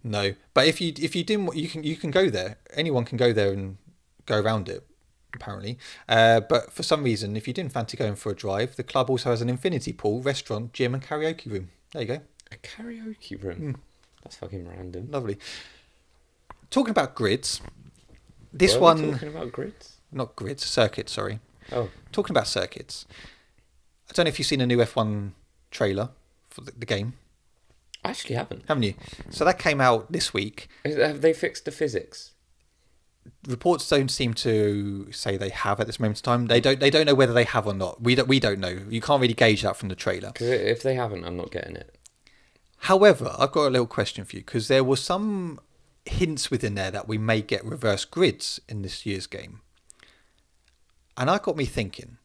No, but if you didn't, you can go there. Anyone can go there and go around it, apparently. But for some reason, if you didn't fancy going for a drive, the club also has an infinity pool, restaurant, gym, and karaoke room. There you go. A karaoke room? That's fucking random. Lovely. Talking about grids, Talking about grids? Not grids, circuits, sorry. Oh. Talking about circuits, I don't know if you've seen a new F1 trailer for the game, I actually haven't. haven't you? So that came out this week. Have they fixed the physics? Reports don't seem to say they have at this moment in time. They don't know whether they have or not. We don't know. You can't really gauge that from the trailer. Because if they haven't, I'm not getting it. However, I've got a little question for you, because there were some hints within there that we may get reverse grids in this year's game. And that got me thinking,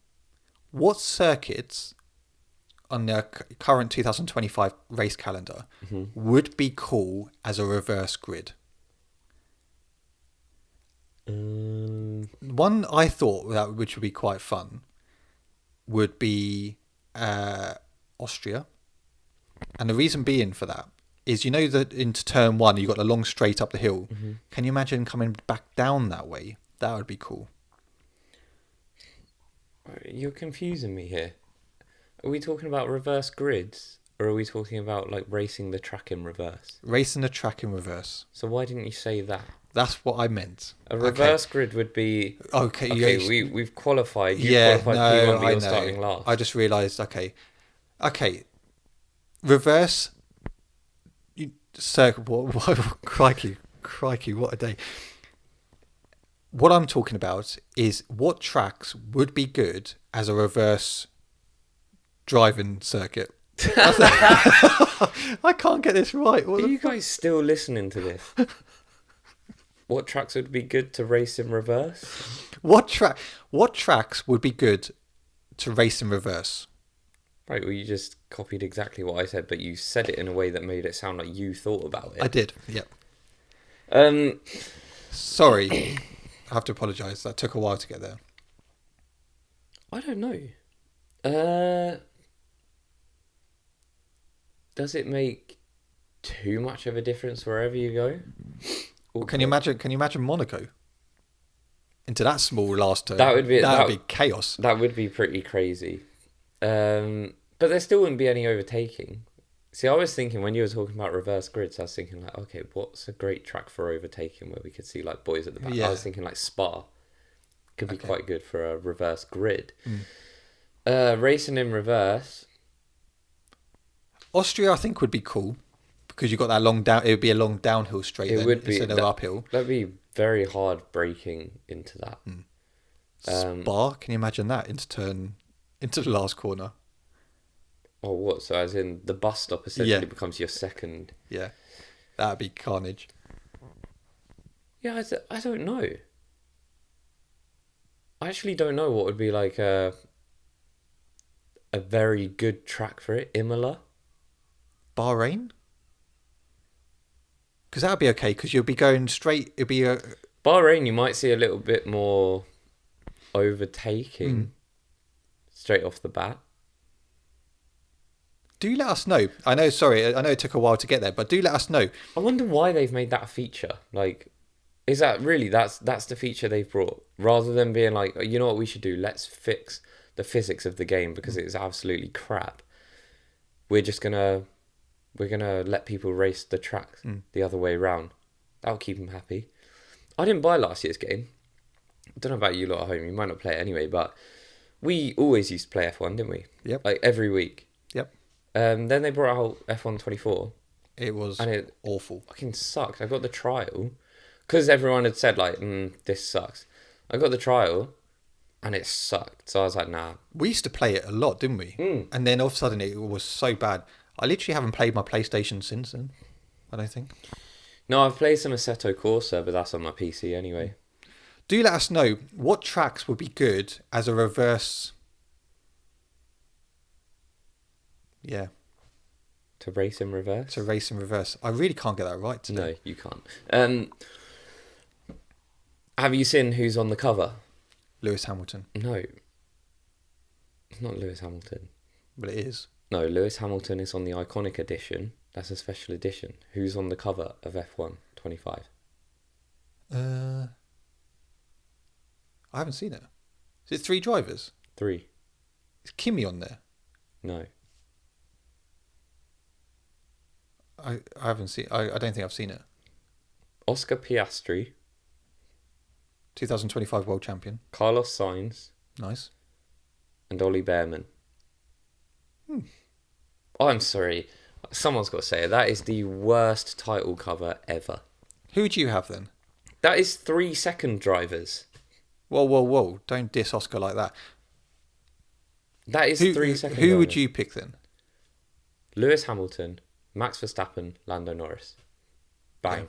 what circuits on the current 2025 race calendar would be cool as a reverse grid? One I thought that which would be quite fun would be Austria. And the reason being for that is, you know that into turn one, you got the long straight up the hill. Can you imagine coming back down that way? That would be cool. You're confusing me here. Are we talking about reverse grids, or are we talking about like racing the track in reverse? Racing the track in reverse. So why didn't you say that? That's what I meant. A reverse grid would be... Okay, we've qualified. You qualified P1, but you're starting last. I just realised, okay. Reverse... Circle... Crikey, what a day. What I'm talking about is what tracks would be good as a reverse driving circuit. I can't get this right. Are you guys still listening to this? What tracks would be good to race in reverse? What tracks would be good to race in reverse? Right, well, you just copied exactly what I said, but you said it in a way that made it sound like you thought about it. I did, yep. Sorry, I have to apologise. That took a while to get there. I don't know. Does it make too much of a difference wherever you go? Well, can you imagine Monaco? Into that small last turn. That would be chaos. That would be pretty crazy. But there still wouldn't be any overtaking. See, I was thinking when you were talking about reverse grids, I was thinking like, okay, what's a great track for overtaking where we could see like boys at the back? Yeah. I was thinking like Spa could be quite good for a reverse grid. Racing in reverse. Austria, I think, would be cool because you got that long down. It would be a long downhill straight. It would be instead of uphill. That'd be very hard braking into that. Spa, can you imagine that into the last corner? Oh, what? So as in the bus stop essentially becomes your second. Yeah, that'd be carnage. Yeah, I don't know. I actually don't know what would be like a very good track for it. Imola? Bahrain? Because that would be okay, because you'll be going straight. It'll be a... Bahrain, you might see a little bit more overtaking straight off the bat. Do let us know. I know it took a while to get there, but do let us know. I wonder why they've made that a feature. Like, is that really, that's the feature they've brought? Rather than being like, you know what we should do? Let's fix the physics of the game because it's absolutely crap. We're gonna let people race the tracks the other way around. That'll keep them happy. I didn't buy last year's game. I don't know about you lot at home. You might not play it anyway, but we always used to play F1, didn't we? Yep. Like every week. Yep. Then they brought out F1 24. It was awful. Fucking sucked. I got the trial because everyone had said like, this sucks. I got the trial and it sucked. So I was like, nah. We used to play it a lot, didn't we? And then all of a sudden it was so bad. I literally haven't played my PlayStation since then, I don't think. No, I've played some Assetto Corsa, but that's on my PC anyway. Do let us know what tracks would be good as a reverse... Yeah. To race in reverse? I really can't get that right today. No, you can't. Have you seen who's on the cover? Lewis Hamilton. No. It's not Lewis Hamilton. But it is. No, Lewis Hamilton is on the Iconic Edition. That's a special edition. Who's on the cover of F1 25? I haven't seen it. Is it 3 drivers? 3. Is Kimi on there? No. I haven't seen. I don't think I've seen it. Oscar Piastri, 2025 world champion. Carlos Sainz, Nice. and Ollie Behrman. I'm sorry. Someone's got to say it. That is the worst title cover ever. Who do you have then? That is 3-second drivers. Whoa, whoa, whoa. Don't diss Oscar like that. That is 3-second Who would drivers. you pick then? Lewis Hamilton, Max Verstappen, Lando Norris. Bang. Okay.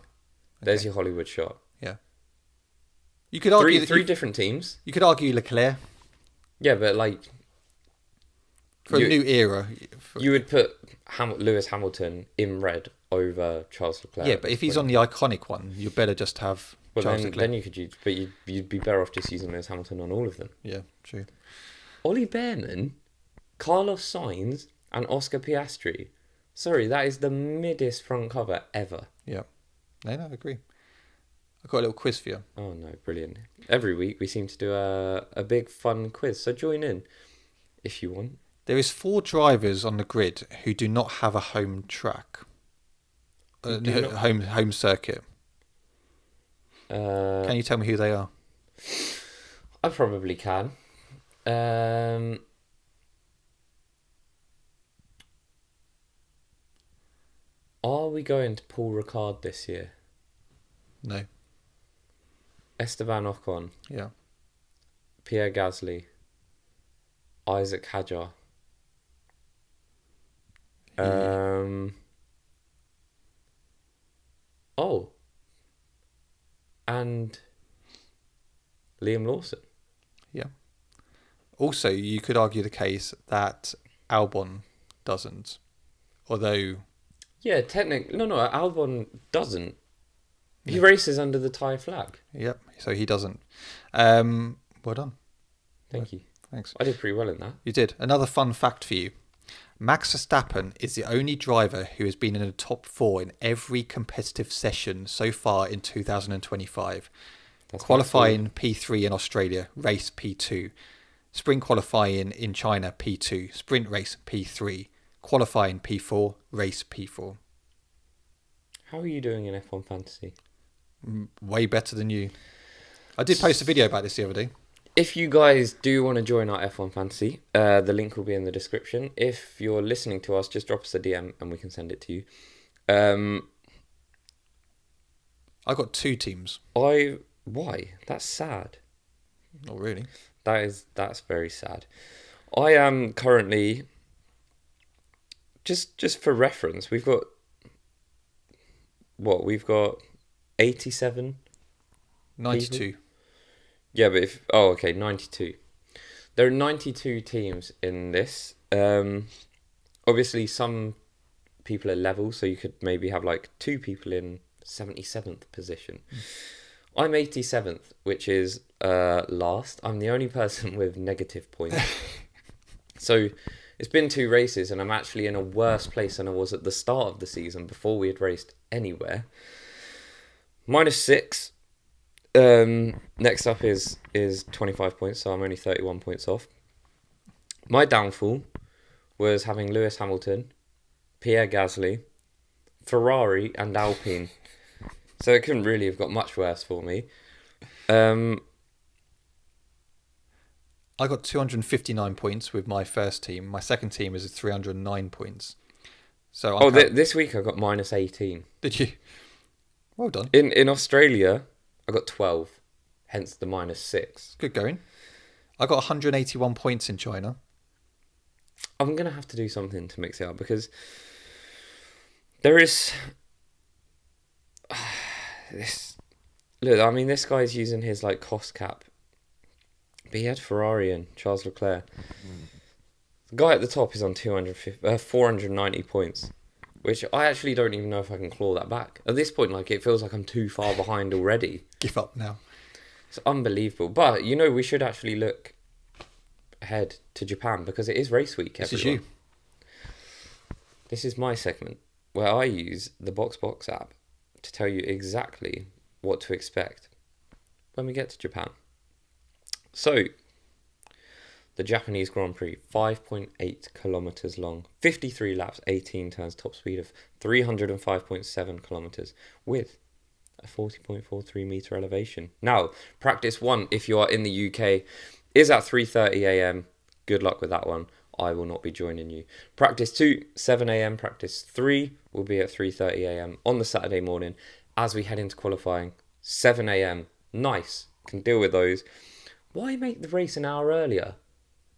There's your Hollywood shot. Yeah. You could argue Three different teams. You could argue Leclerc Yeah, but like for a new era. you would put Lewis Hamilton in red over Charles Leclerc. Yeah, but if he's on the iconic one, you better just have Charles Leclerc. Then you could use, but you'd be better off just using Lewis Hamilton on all of them. Yeah, true. Ollie Behrman, Carlos Sainz, and Oscar Piastri. Sorry, that is the middest front cover ever. Yeah. No, I agree. I've got a little quiz for you. Oh no, brilliant. Every week we seem to do a big fun quiz, so join in if you want. There is 4 drivers on the grid who do not have a home track. Home circuit. Can you tell me who they are? I probably can. Are we going to Paul Ricard this year? No. Esteban Ocon, Yeah. Pierre Gasly, Isaac Hadjar. Oh. And Liam Lawson. Yeah. Also, you could argue the case that Albon doesn't. Although... Yeah, technically... No, Albon doesn't. He races under the Thai flag. Yep, so he doesn't. Well done. Thank you. Thanks. I did pretty well in that. You did. Another fun fact for you. Max Verstappen is the only driver who has been in the top 4 in every competitive session so far in 2025. That's Qualifying P3 in Australia, race P2. Sprint qualifying in China, P2. Sprint race P3. Qualifying P4, race P4. How are you doing in F1 Fantasy? Way better than you. I did post a video about this the other day. If you guys do want to join our F1 Fantasy, the link will be in the description. If you're listening to us, just drop us a DM and we can send it to you. I got 2 teams. Why? That's sad. Not really. That's very sad. I am currently, just for reference, we've got 87? 92. People? Yeah, but 92. There are 92 teams in this. Obviously, some people are level, so you could maybe have like 2 people in 77th position. I'm 87th, which is last. I'm the only person with negative points. So it's been 2 races, and I'm actually in a worse place than I was at the start of the season before we had raced anywhere. -6. Next up is 25 points, so I'm only 31 points off. My downfall was having Lewis Hamilton, Pierre Gasly, Ferrari and Alpine. So it couldn't really have got much worse for me. I got 259 points with my first team. My second team is 309 points. So this week I got -18. Did you? Well done. In Australia, I got 12, hence the -6. Good going. I got 181 points in China. I'm going to have to do something to mix it up because there is... this guy's using his like cost cap. But he had Ferrari and Charles Leclerc. The guy at the top is on 490 points. Which I actually don't even know if I can claw that back. At this point, like, it feels like I'm too far behind already. Give up now. It's unbelievable. But, we should actually look ahead to Japan because it is race week, everyone. This is you. This is my segment where I use the BoxBox app to tell you exactly what to expect when we get to Japan. So, the Japanese Grand Prix, 5.8 kilometres long, 53 laps, 18 turns, top speed of 305.7 kilometres, with a 40.43 metre elevation. Now, practice 1, if you are in the UK, is at 3:30 a.m. Good luck with that one. I will not be joining you. Practice 2, 7 a.m. Practice 3 will be at 3:30 a.m. on the Saturday morning as we head into qualifying. 7 a.m. Nice. Can deal with those. Why make the race an hour earlier?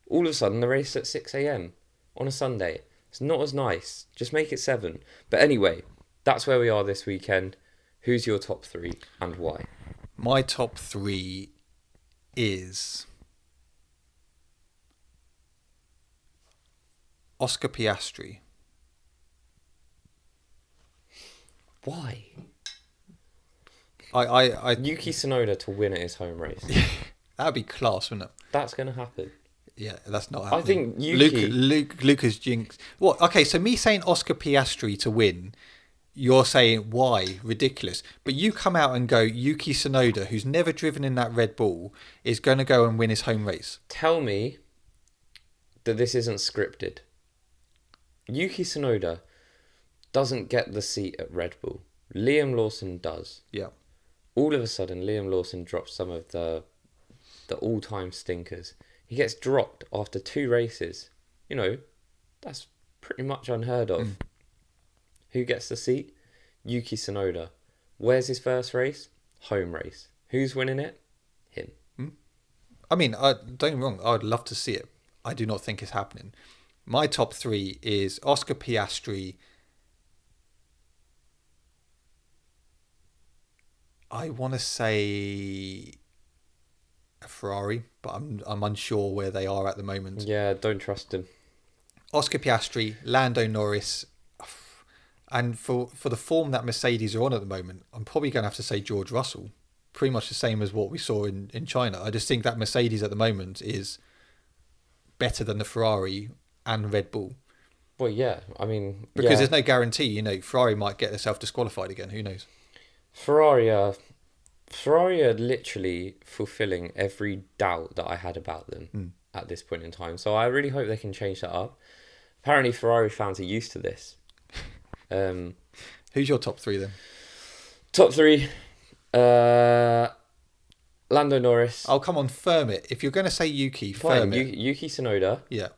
All of a sudden, the race at 6 a.m. on a Sunday. It's not as nice. Just make it 7. But anyway, that's where we are this weekend. Who's your top 3 and why? My top 3 is Oscar Piastri. Why? I Yuki Tsunoda to win at his home race. That'd be class, wouldn't it? That's going to happen. Yeah, that's not happening. I think Yuki... Lucas jinx. What? Okay, so me saying Oscar Piastri to win, you're saying why? Ridiculous. But you come out and go, Yuki Tsunoda, who's never driven in that Red Bull, is going to go and win his home race. Tell me that this isn't scripted. Yuki Tsunoda doesn't get the seat at Red Bull. Liam Lawson does. Yeah. All of a sudden, Liam Lawson drops some of the all-time stinkers. He gets dropped after 2 races. You know, that's pretty much unheard of. Who gets the seat? Yuki Tsunoda. Where's his first race? Home race. Who's winning it? Him. I mean, don't get me wrong, I'd love to see it. I do not think it's happening. My top 3 is Oscar Piastri. I want to say a Ferrari, but I'm unsure where they are at the moment. Yeah, don't trust him. Oscar Piastri, Lando Norris, and for the form that Mercedes are on at the moment, I'm probably going to have to say George Russell. Pretty much the same as what we saw in China. I just think that Mercedes at the moment is better than the Ferrari and Red Bull. Well, yeah, I mean... Because there's no guarantee, you know, Ferrari might get themselves disqualified again, who knows? Ferrari are literally fulfilling every doubt that I had about them at this point in time. So I really hope they can change that up. Apparently Ferrari fans are used to this. Who's your top 3 then? Top 3, Lando Norris. Oh, come on, firm it. If you're going to say Yuki, Fine, firm it. Yuki Tsunoda. Yeah.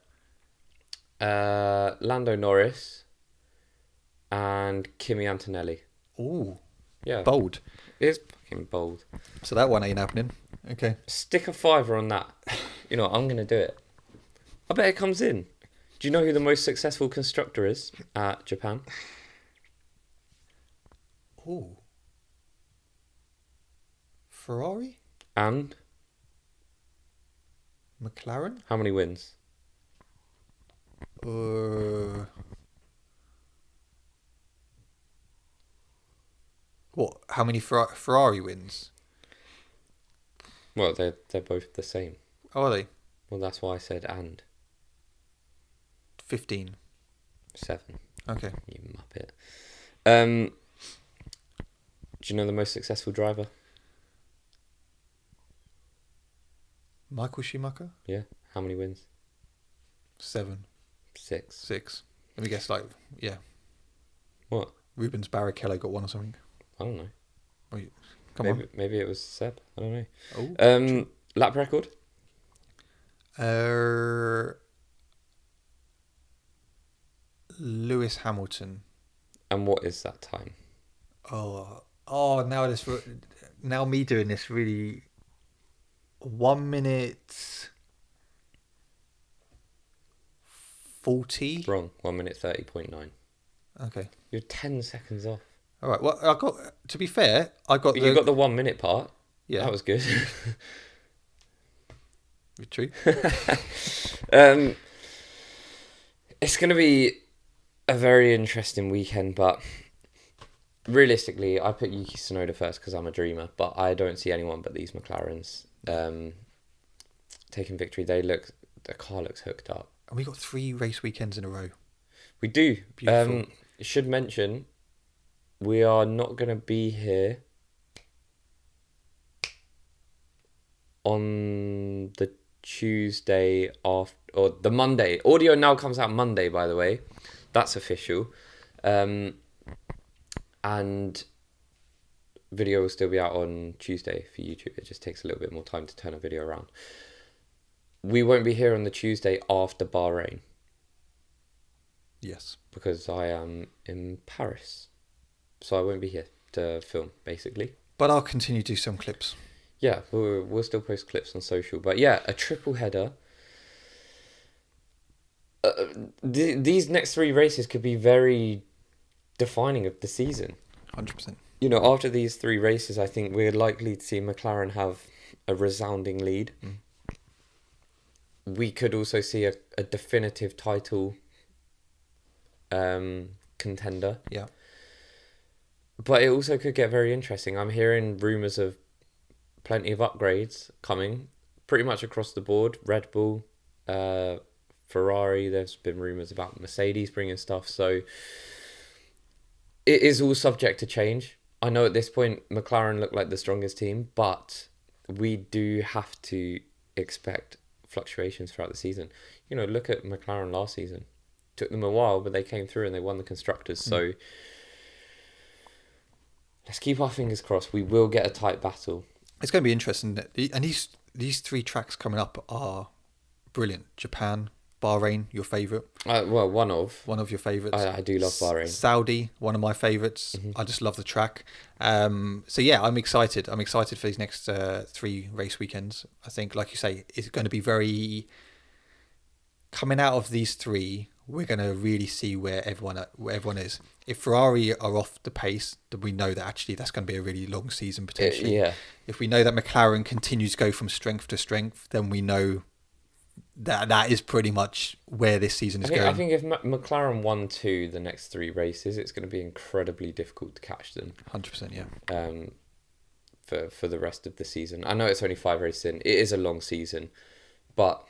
Lando Norris. And Kimi Antonelli. Ooh. Yeah. Bold. It is fucking bold. So that one ain't happening. Okay. Stick a $5 on that. You know, I'm going to do it. I bet it comes in. Do you know who the most successful constructor is at Japan? Ooh. Ferrari? And? McLaren? How many wins? What? How many Ferrari wins? Well, they're both the same. Oh, are they? Well, that's why I said and. 15. 7. Okay. You muppet. Do you know the most successful driver? Michael Schumacher? Yeah. How many wins? 7. 6. 6. Let me guess, yeah. What? Rubens Barrichello got 1 or something. I don't know. Wait, on. Maybe it was Seb. I don't know. Oh. Lap record? Lewis Hamilton. And what is that time? Now me doing this really 1 minute 40. Wrong. 1 minute 30.9. Okay. You're 10 seconds off. All right. Well, to be fair, you got the 1 minute part. Yeah. That was good. True. It's going to be a very interesting weekend, but realistically, I put Yuki Tsunoda first because I'm a dreamer, but I don't see anyone but these McLarens taking victory. The car looks hooked up. And we got 3 race weekends in a row. We do. Beautiful. Should mention, we are not going to be here on the Tuesday or the Monday. Audio now comes out Monday, by the way. That's official. And video will still be out on Tuesday for YouTube. It just takes a little bit more time to turn a video around. we won't be here on the Tuesday after Bahrain Yes. because I am in Paris. So I won't be here to film, basically. But I'll continue to do some clips. Yeah, we'll still post clips on social. But yeah, a triple header. These next 3 races could be very defining of the season. 100%. You know, after these 3 races, I think we're likely to see McLaren have a resounding lead. We could also see a definitive title contender. Yeah. But it also could get very interesting. I'm hearing rumours of plenty of upgrades coming pretty much across the board. Red Bull, Ferrari, there's been rumours about Mercedes bringing stuff. So it is all subject to change. I know at this point McLaren look like the strongest team, but we do have to expect fluctuations throughout the season. You know, look at McLaren last season. Took them a while, but they came through and they won the Constructors. So let's keep our fingers crossed. We will get a tight battle. It's going to be interesting. And these 3 tracks coming up are brilliant. Japan, Bahrain, your favourite. Well, one of your favourites. I do love Bahrain. Saudi, one of my favourites. I just love the track. So yeah, I'm excited. I'm excited for these next 3 race weekends. I think, like you say, it's going to be very... Coming out of these 3, we're going to really see where everyone is. If Ferrari are off the pace, then we know that actually that's going to be a really long season potentially. Yeah. If we know that McLaren continues to go from strength to strength, then we know that is pretty much where this season is going. I think if McLaren won 2 the next 3 races, it's going to be incredibly difficult to catch them. 100%, yeah. For the rest of the season. I know it's only 5 races in. It is a long season. But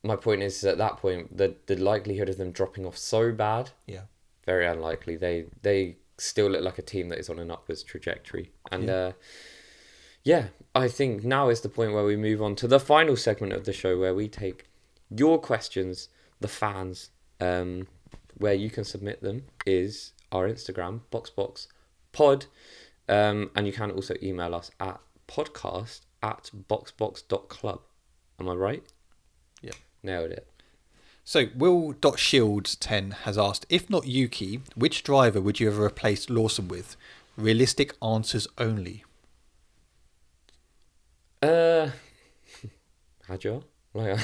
my point is, at that point, the likelihood of them dropping off so bad, very unlikely. They still look like a team that is on an upwards trajectory. And I think now is the point where we move on to the final segment of the show, where we take your questions, the fans, where you can submit them is our Instagram, BoxBoxPod, and you can also email us at podcast@boxbox.club. Am I right? Yeah. Nailed it. So, Will.Shields10 has asked, if not Yuki, which driver would you have replaced Lawson with? Realistic answers only. How'd you? Like,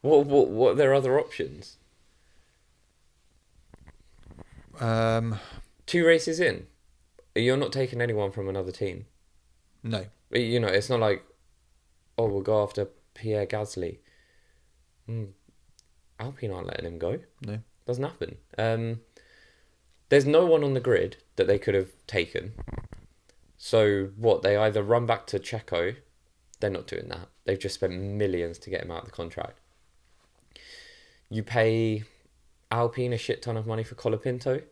what are their other options? 2 races in, you're not taking anyone from another team. No. You know, it's not like, oh, we'll go after Pierre Gasly. Alpine aren't letting him go. No. Doesn't happen. There's no one on the grid that they could have taken. So what? They either run back to Checo. They're not doing that. They've just spent millions to get him out of the contract. You pay Alpine a shit ton of money for Colapinto.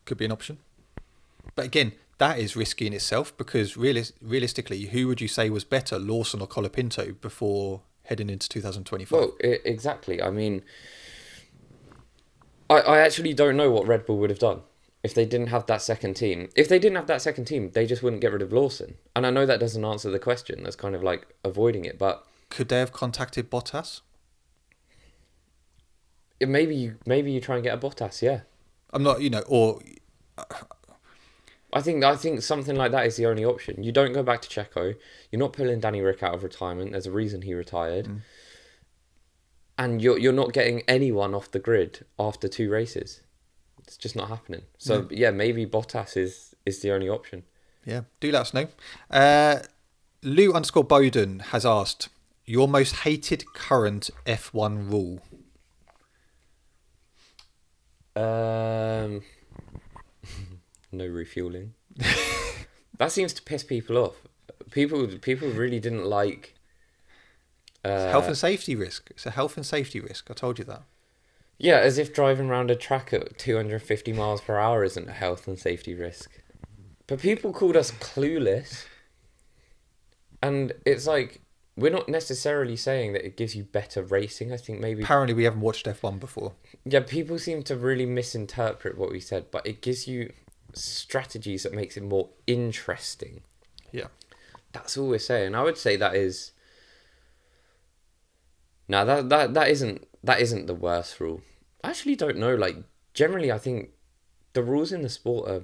Could be an option. But again, that is risky in itself, because realistically, who would you say was better, Lawson or Colapinto, before heading into 2025? Well, exactly. I mean, I actually don't know what Red Bull would have done if they didn't have that second team. If they didn't have that second team, they just wouldn't get rid of Lawson. And I know that doesn't answer the question. That's kind of like avoiding it. But could they have contacted Bottas? Maybe you try and get a Bottas, yeah. I'm not, or... I think something like that is the only option. You don't go back to Checo. You're not pulling Danny Rick out of retirement. There's a reason he retired. And you're not getting anyone off the grid after 2 races. It's just not happening. So, yeah, maybe Bottas is the only option. Yeah, do let us know. Lou_Bowden has asked, your most hated current F1 rule? No refueling. That seems to piss people off. People really didn't like... health and safety risk. It's a health and safety risk. I told you that. Yeah, as if driving around a track at 250 miles per hour isn't a health and safety risk. But people called us clueless. And it's like, we're not necessarily saying that it gives you better racing. I think maybe... Apparently we haven't watched F1 before. Yeah, people seem to really misinterpret what we said, but it gives you strategies that makes it more interesting. Yeah. That's all we're saying. I would say that is No, that isn't the worst rule. I actually don't know. Like, generally, I think the rules in the sport are,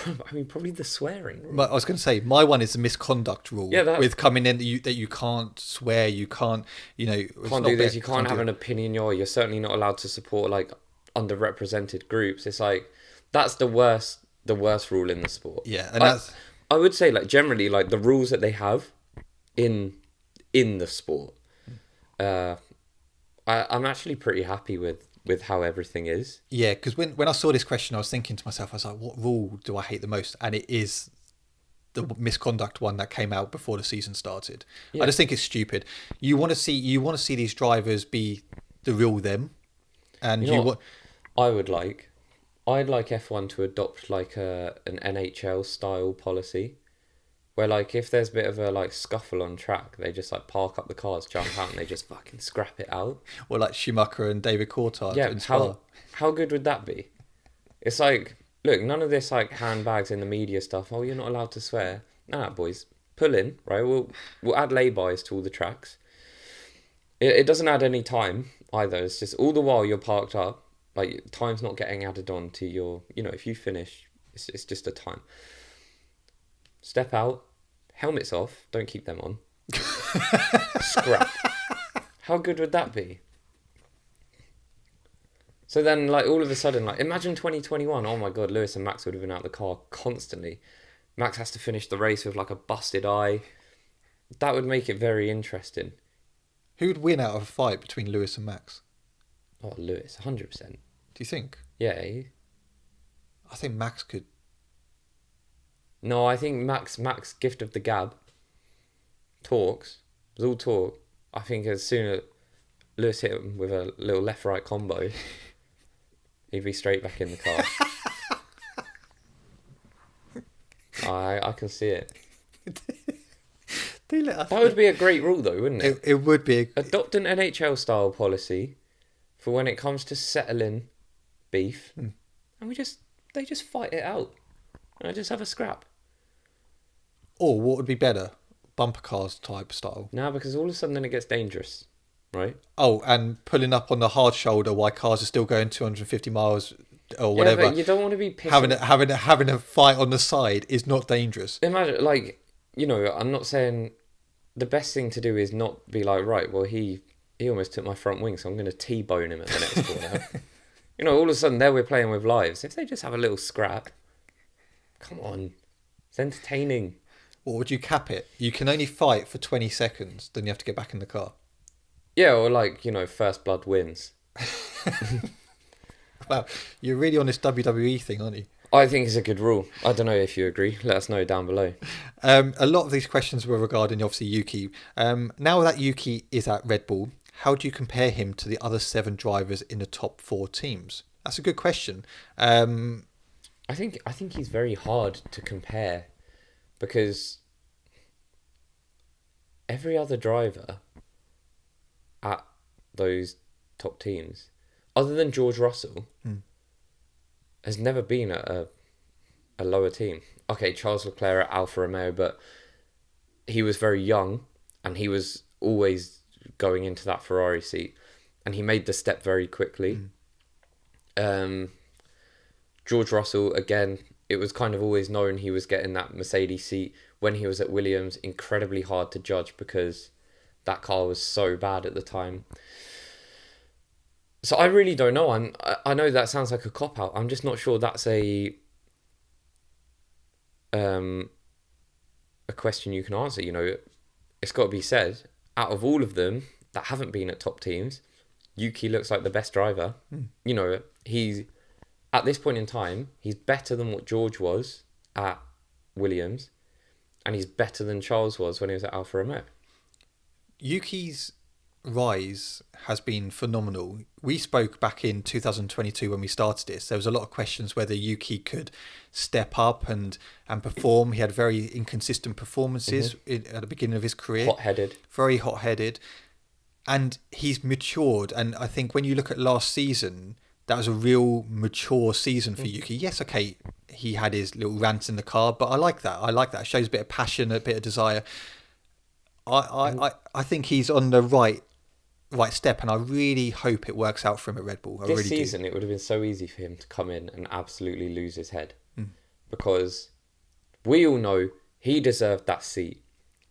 I mean, probably the swearing rule. I was going to say my one is the misconduct rule. Yeah, that- with coming in that you can't swear, you can't, it's Can't not do this. bet- You can't have do an opinion, or you're certainly not allowed to support like underrepresented groups. It's like that's the worst rule in the sport. Yeah, and I would say like generally like the rules that they have in the sport. I'm actually pretty happy with how everything is. yeah, because when I saw this question, I was thinking to myself, I was like, what rule do I hate the most? And it is the misconduct one that came out before the season started. Yeah. I just think it's stupid. You want to see these drivers be the real them, and You know what I'd like F1 to adopt like an NHL style policy, where like if there's a bit of a like scuffle on track, they just like park up the cars, jump out, and they just fucking scrap it out. or like Schumacher and David Coulthard Yeah, in Spa. how good would that be? It's like, look, none of this like handbags in the media stuff. Oh, you're not allowed to swear. Nah, boys, pull in, right? We'll add lay-bys to all the tracks. It doesn't add any time either. It's just all the while you're parked up, like time's not getting added on to your. If you finish, it's just a time. Step out, helmets off. Don't keep them on. Scrap. How good would that be? So then, like, all of a sudden, like, imagine 2021. Oh my God, Lewis and Max would have been out of the car constantly. Max has to finish the race with, like, a busted eye. That would make it very interesting. Who would win out of a fight between Lewis and Max? Oh, Lewis, 100%. Do you think? Yeah. I think Max could. No, I think Max gift of the gab. Talks. It was all talk. I think as soon as Lewis hit him with a little left-right combo, he'd be straight back in the car. I can see it. That would be a great rule, though, wouldn't it? It would be. Adopt an NHL style policy for when it comes to settling beef, and they just fight it out, and I just have a scrap. Or what would be better? Bumper cars type style. Now, because all of a sudden then it gets dangerous, right? Oh, and pulling up on the hard shoulder while cars are still going 250 miles or whatever. Yeah, but you don't want to be pissing. Having a fight on the side is not dangerous. Imagine, like, I'm not saying the best thing to do is not be like, right, well, he almost took my front wing, so I'm going to T-bone him at the next corner. All of a sudden there we're playing with lives. If they just have a little scrap, come on, it's entertaining. Or would you cap it? You can only fight for 20 seconds, then you have to get back in the car. Yeah, or like, first blood wins. Wow, you're really on this WWE thing, aren't you? I think it's a good rule. I don't know if you agree. Let us know down below. A lot of these questions were regarding, obviously, Yuki. Now that Yuki is at Red Bull, how do you compare him to the other 7 drivers in the top 4 teams? That's a good question. I think he's very hard to compare because every other driver at those top teams, other than George Russell, has never been at a lower team. Okay, Charles Leclerc at Alfa Romeo, but he was very young and he was always going into that Ferrari seat and he made the step very quickly. George Russell, again, it was kind of always known he was getting that Mercedes seat when he was at Williams. Incredibly hard to judge because that car was so bad at the time. So I really don't know. I know that sounds like a cop-out. I'm just not sure that's a question you can answer. It's got to be said, out of all of them that haven't been at top teams, Yuki looks like the best driver. He's at this point in time, he's better than what George was at Williams, and he's better than Charles was when he was at Alfa Romeo. Yuki's rise has been phenomenal. We spoke back in 2022 when we started this. There was a lot of questions whether Yuki could step up and perform. He had very inconsistent performances at the beginning of his career. Very hot-headed. And he's matured. And I think when you look at last season, that was a real mature season for Yuki. Yes, okay, he had his little rants in the car, but I like that. It shows a bit of passion, a bit of desire. I think he's on the right right step, and I really hope it works out for him at Red Bull. I This really season, do. it would have been so easy for him to come in and absolutely lose his head. Mm. Because we all know he deserved that seat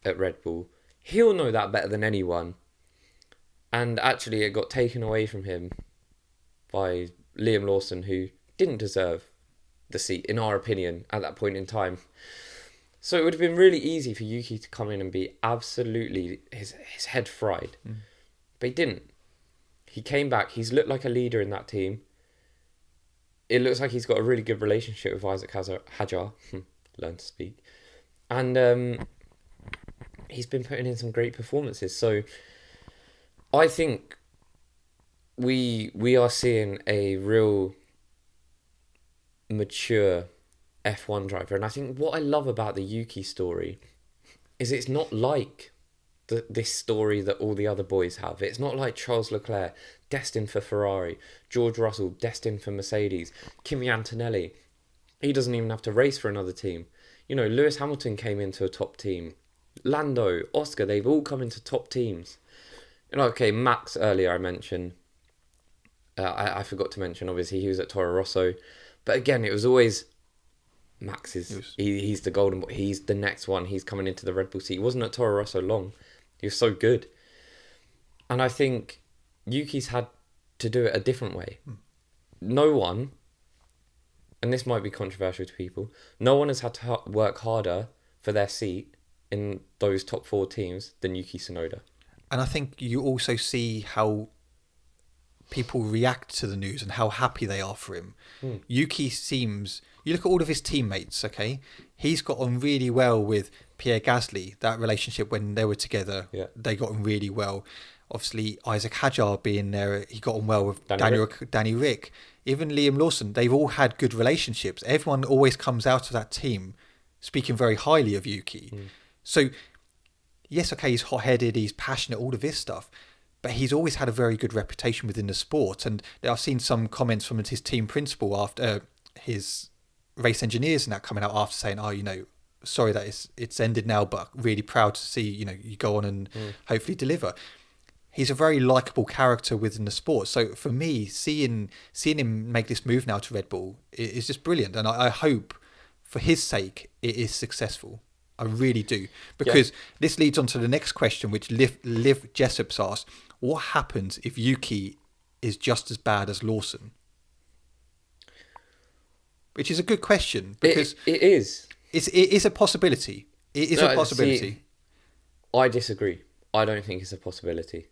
at Red Bull. He'll know that better than anyone. And actually, it got taken away from him by Liam Lawson, who didn't deserve the seat, in our opinion, at that point in time. So it would have been really easy for Yuki to come in and be absolutely his head fried. Mm. But he didn't. He came back. He's looked like a leader in that team. It looks like he's got a really good relationship with Isaac Hajar. Learn to speak. And he's been putting in some great performances. So I think we are seeing a real mature F1 driver. And I think what I love about the Yuki story is it's not like this story that all the other boys have. It's not like Charles Leclerc, destined for Ferrari, George Russell, destined for Mercedes, Kimi Antonelli. He doesn't even have to race for another team. You know, Lewis Hamilton came into a top team. Lando, Oscar, they've all come into top teams. You know, okay, Max earlier I mentioned. I forgot to mention, obviously, he was at Toro Rosso. But again, it was always Max he's the golden boy. He's the next one. He's coming into the Red Bull seat. He wasn't at Toro Rosso long. He was so good. And I think Yuki's had to do it a different way. No one, and this might be controversial to people, no one has had to work harder for their seat in those top 4 teams than Yuki Tsunoda. And I think you also see how people react to the news and how happy they are for him. Yuki seems... You look at all of his teammates, okay? He's got on really well with Pierre Gasly. That relationship when they were together, they got on really well. Obviously, Isaac Hajar being there, he got on well with Danny Rick. Even Liam Lawson, they've all had good relationships. Everyone always comes out of that team speaking very highly of Yuki. So, yes, okay, he's hot-headed, he's passionate, all of this stuff. But he's always had a very good reputation within the sport. And I've seen some comments from his team principal after his race engineers and that coming out after saying, oh, you know, sorry that it's ended now, but really proud to see, you know, you go on and hopefully deliver. He's a very likable character within the sport. So for me, seeing him make this move now to Red Bull is just brilliant. And I hope for his sake it is successful. I really do. Because this leads on to the next question, which Liv Jessop's asked. What happens if Yuki is just as bad as Lawson? Which is a good question, because it is. It is a possibility. It is a possibility. See, I disagree. I don't think it's a possibility.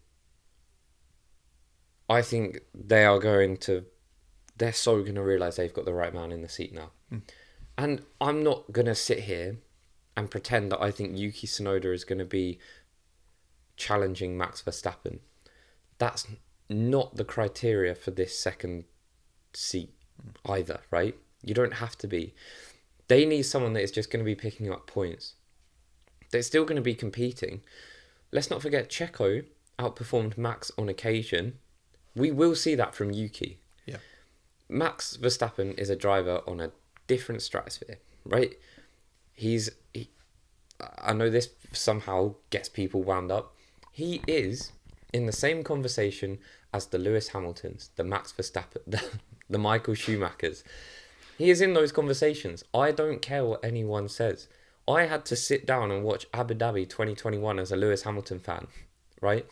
I think they're so going to realise they've got the right man in the seat now. And I'm not going to sit here and pretend that I think Yuki Tsunoda is going to be challenging Max Verstappen. That's not the criteria for this second seat either, right? You don't have to be. They need someone that is just going to be picking up points. They're still going to be competing. Let's not forget Checo outperformed Max on occasion. We will see that from Yuki. Yeah. Max Verstappen is a driver on a different stratosphere, right? I know this somehow gets people wound up. He is in the same conversation as the Lewis Hamiltons, the Max Verstappen, the Michael Schumachers. He is in those conversations. I don't care what anyone says. I had to sit down and watch Abu Dhabi 2021 as a Lewis Hamilton fan, right?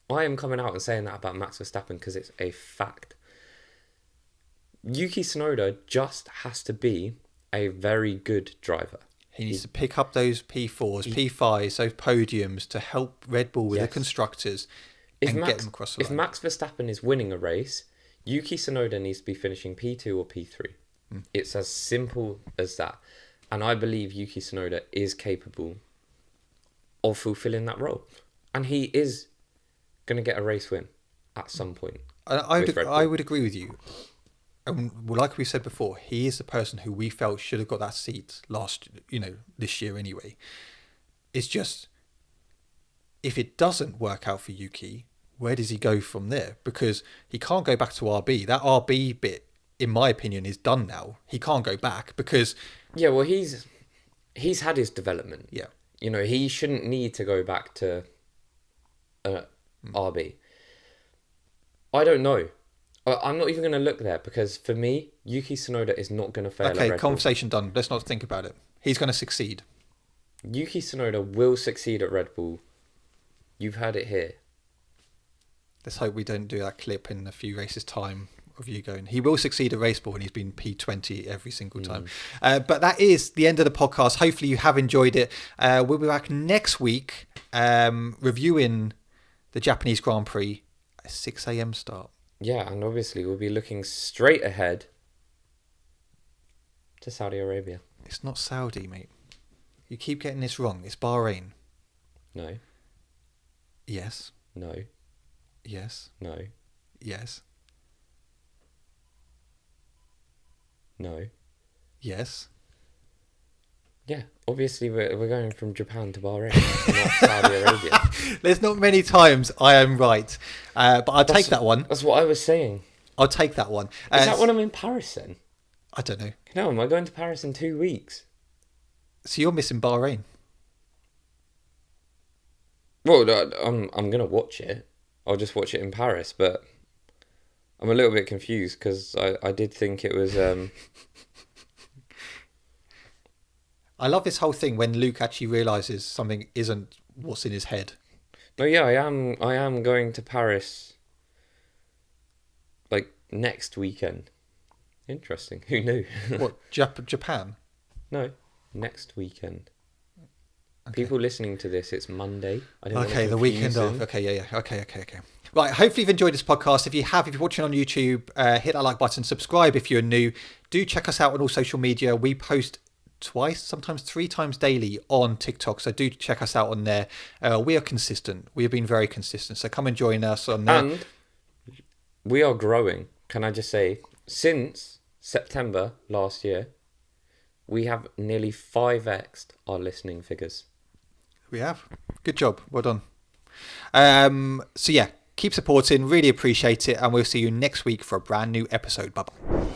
I am coming out and saying that about Max Verstappen because it's a fact. Yuki Tsunoda just has to be a very good driver. He needs to pick up those P4s, P5s, those podiums to help Red Bull with the constructors and get them across the line. If Max Verstappen is winning a race, Yuki Tsunoda needs to be finishing P2 or P3. It's as simple as that. And I believe Yuki Tsunoda is capable of fulfilling that role. And he is going to get a race win at some point. I would agree with you. And like we said before, he is the person who we felt should have got that seat this year anyway. It's just, if it doesn't work out for Yuki, where does he go from there? Because he can't go back to RB. That RB bit, in my opinion, is done now. He can't go back because... Yeah, well, he's had his development. Yeah. You know, he shouldn't need to go back to RB. I don't know. I'm not even going to look there because for me, Yuki Tsunoda is not going to fail at Okay, Red conversation done. Let's not think about it. He's going to succeed. Bull. Yuki Tsunoda will succeed at Red Bull. You've heard it here. Let's hope we don't do that clip in a few races' time of you going, he will succeed at Race Ball, and he's been P20 every single time. But that is the end of the podcast. Hopefully you have enjoyed it. We'll be back next week reviewing the Japanese Grand Prix at 6 a.m. start. Yeah, and obviously we'll be looking straight ahead to Saudi Arabia. It's not Saudi, mate. You keep getting this wrong. It's Bahrain. No. Yes. No. Yes. No. Yes. No. Yes. Yeah, obviously we're going from Japan to Bahrain, not Saudi Arabia. There's not many times I am right, but I'll take that one. That's what I was saying. I'll take that one. Is that when I'm in Paris then? I don't know. No, am I going to Paris in 2 weeks? So you're missing Bahrain. Well, I'm gonna watch it. I'll just watch it in Paris, but I'm a little bit confused because I did think it was. I love this whole thing when Luke actually realizes something isn't what's in his head. No, yeah, I am going to Paris. Like next weekend. Interesting. Who knew? What, Japan? No, next weekend. Okay. People listening to this, it's Monday. Okay, the weekend off. Okay, yeah. Okay. Right, hopefully you've enjoyed this podcast. If you have, if you're watching on YouTube, hit that like button, subscribe if you're new. Do check us out on all social media. We post twice, sometimes 3 times daily on TikTok, so do check us out on there. We are consistent. We have been very consistent, so come and join us on there. And we are growing, can I just say, since September last year, we have nearly 5x'd our listening figures. We have. Good job. Well done. So yeah, keep supporting. Really appreciate it. And we'll see you next week for a brand new episode. Bye-bye.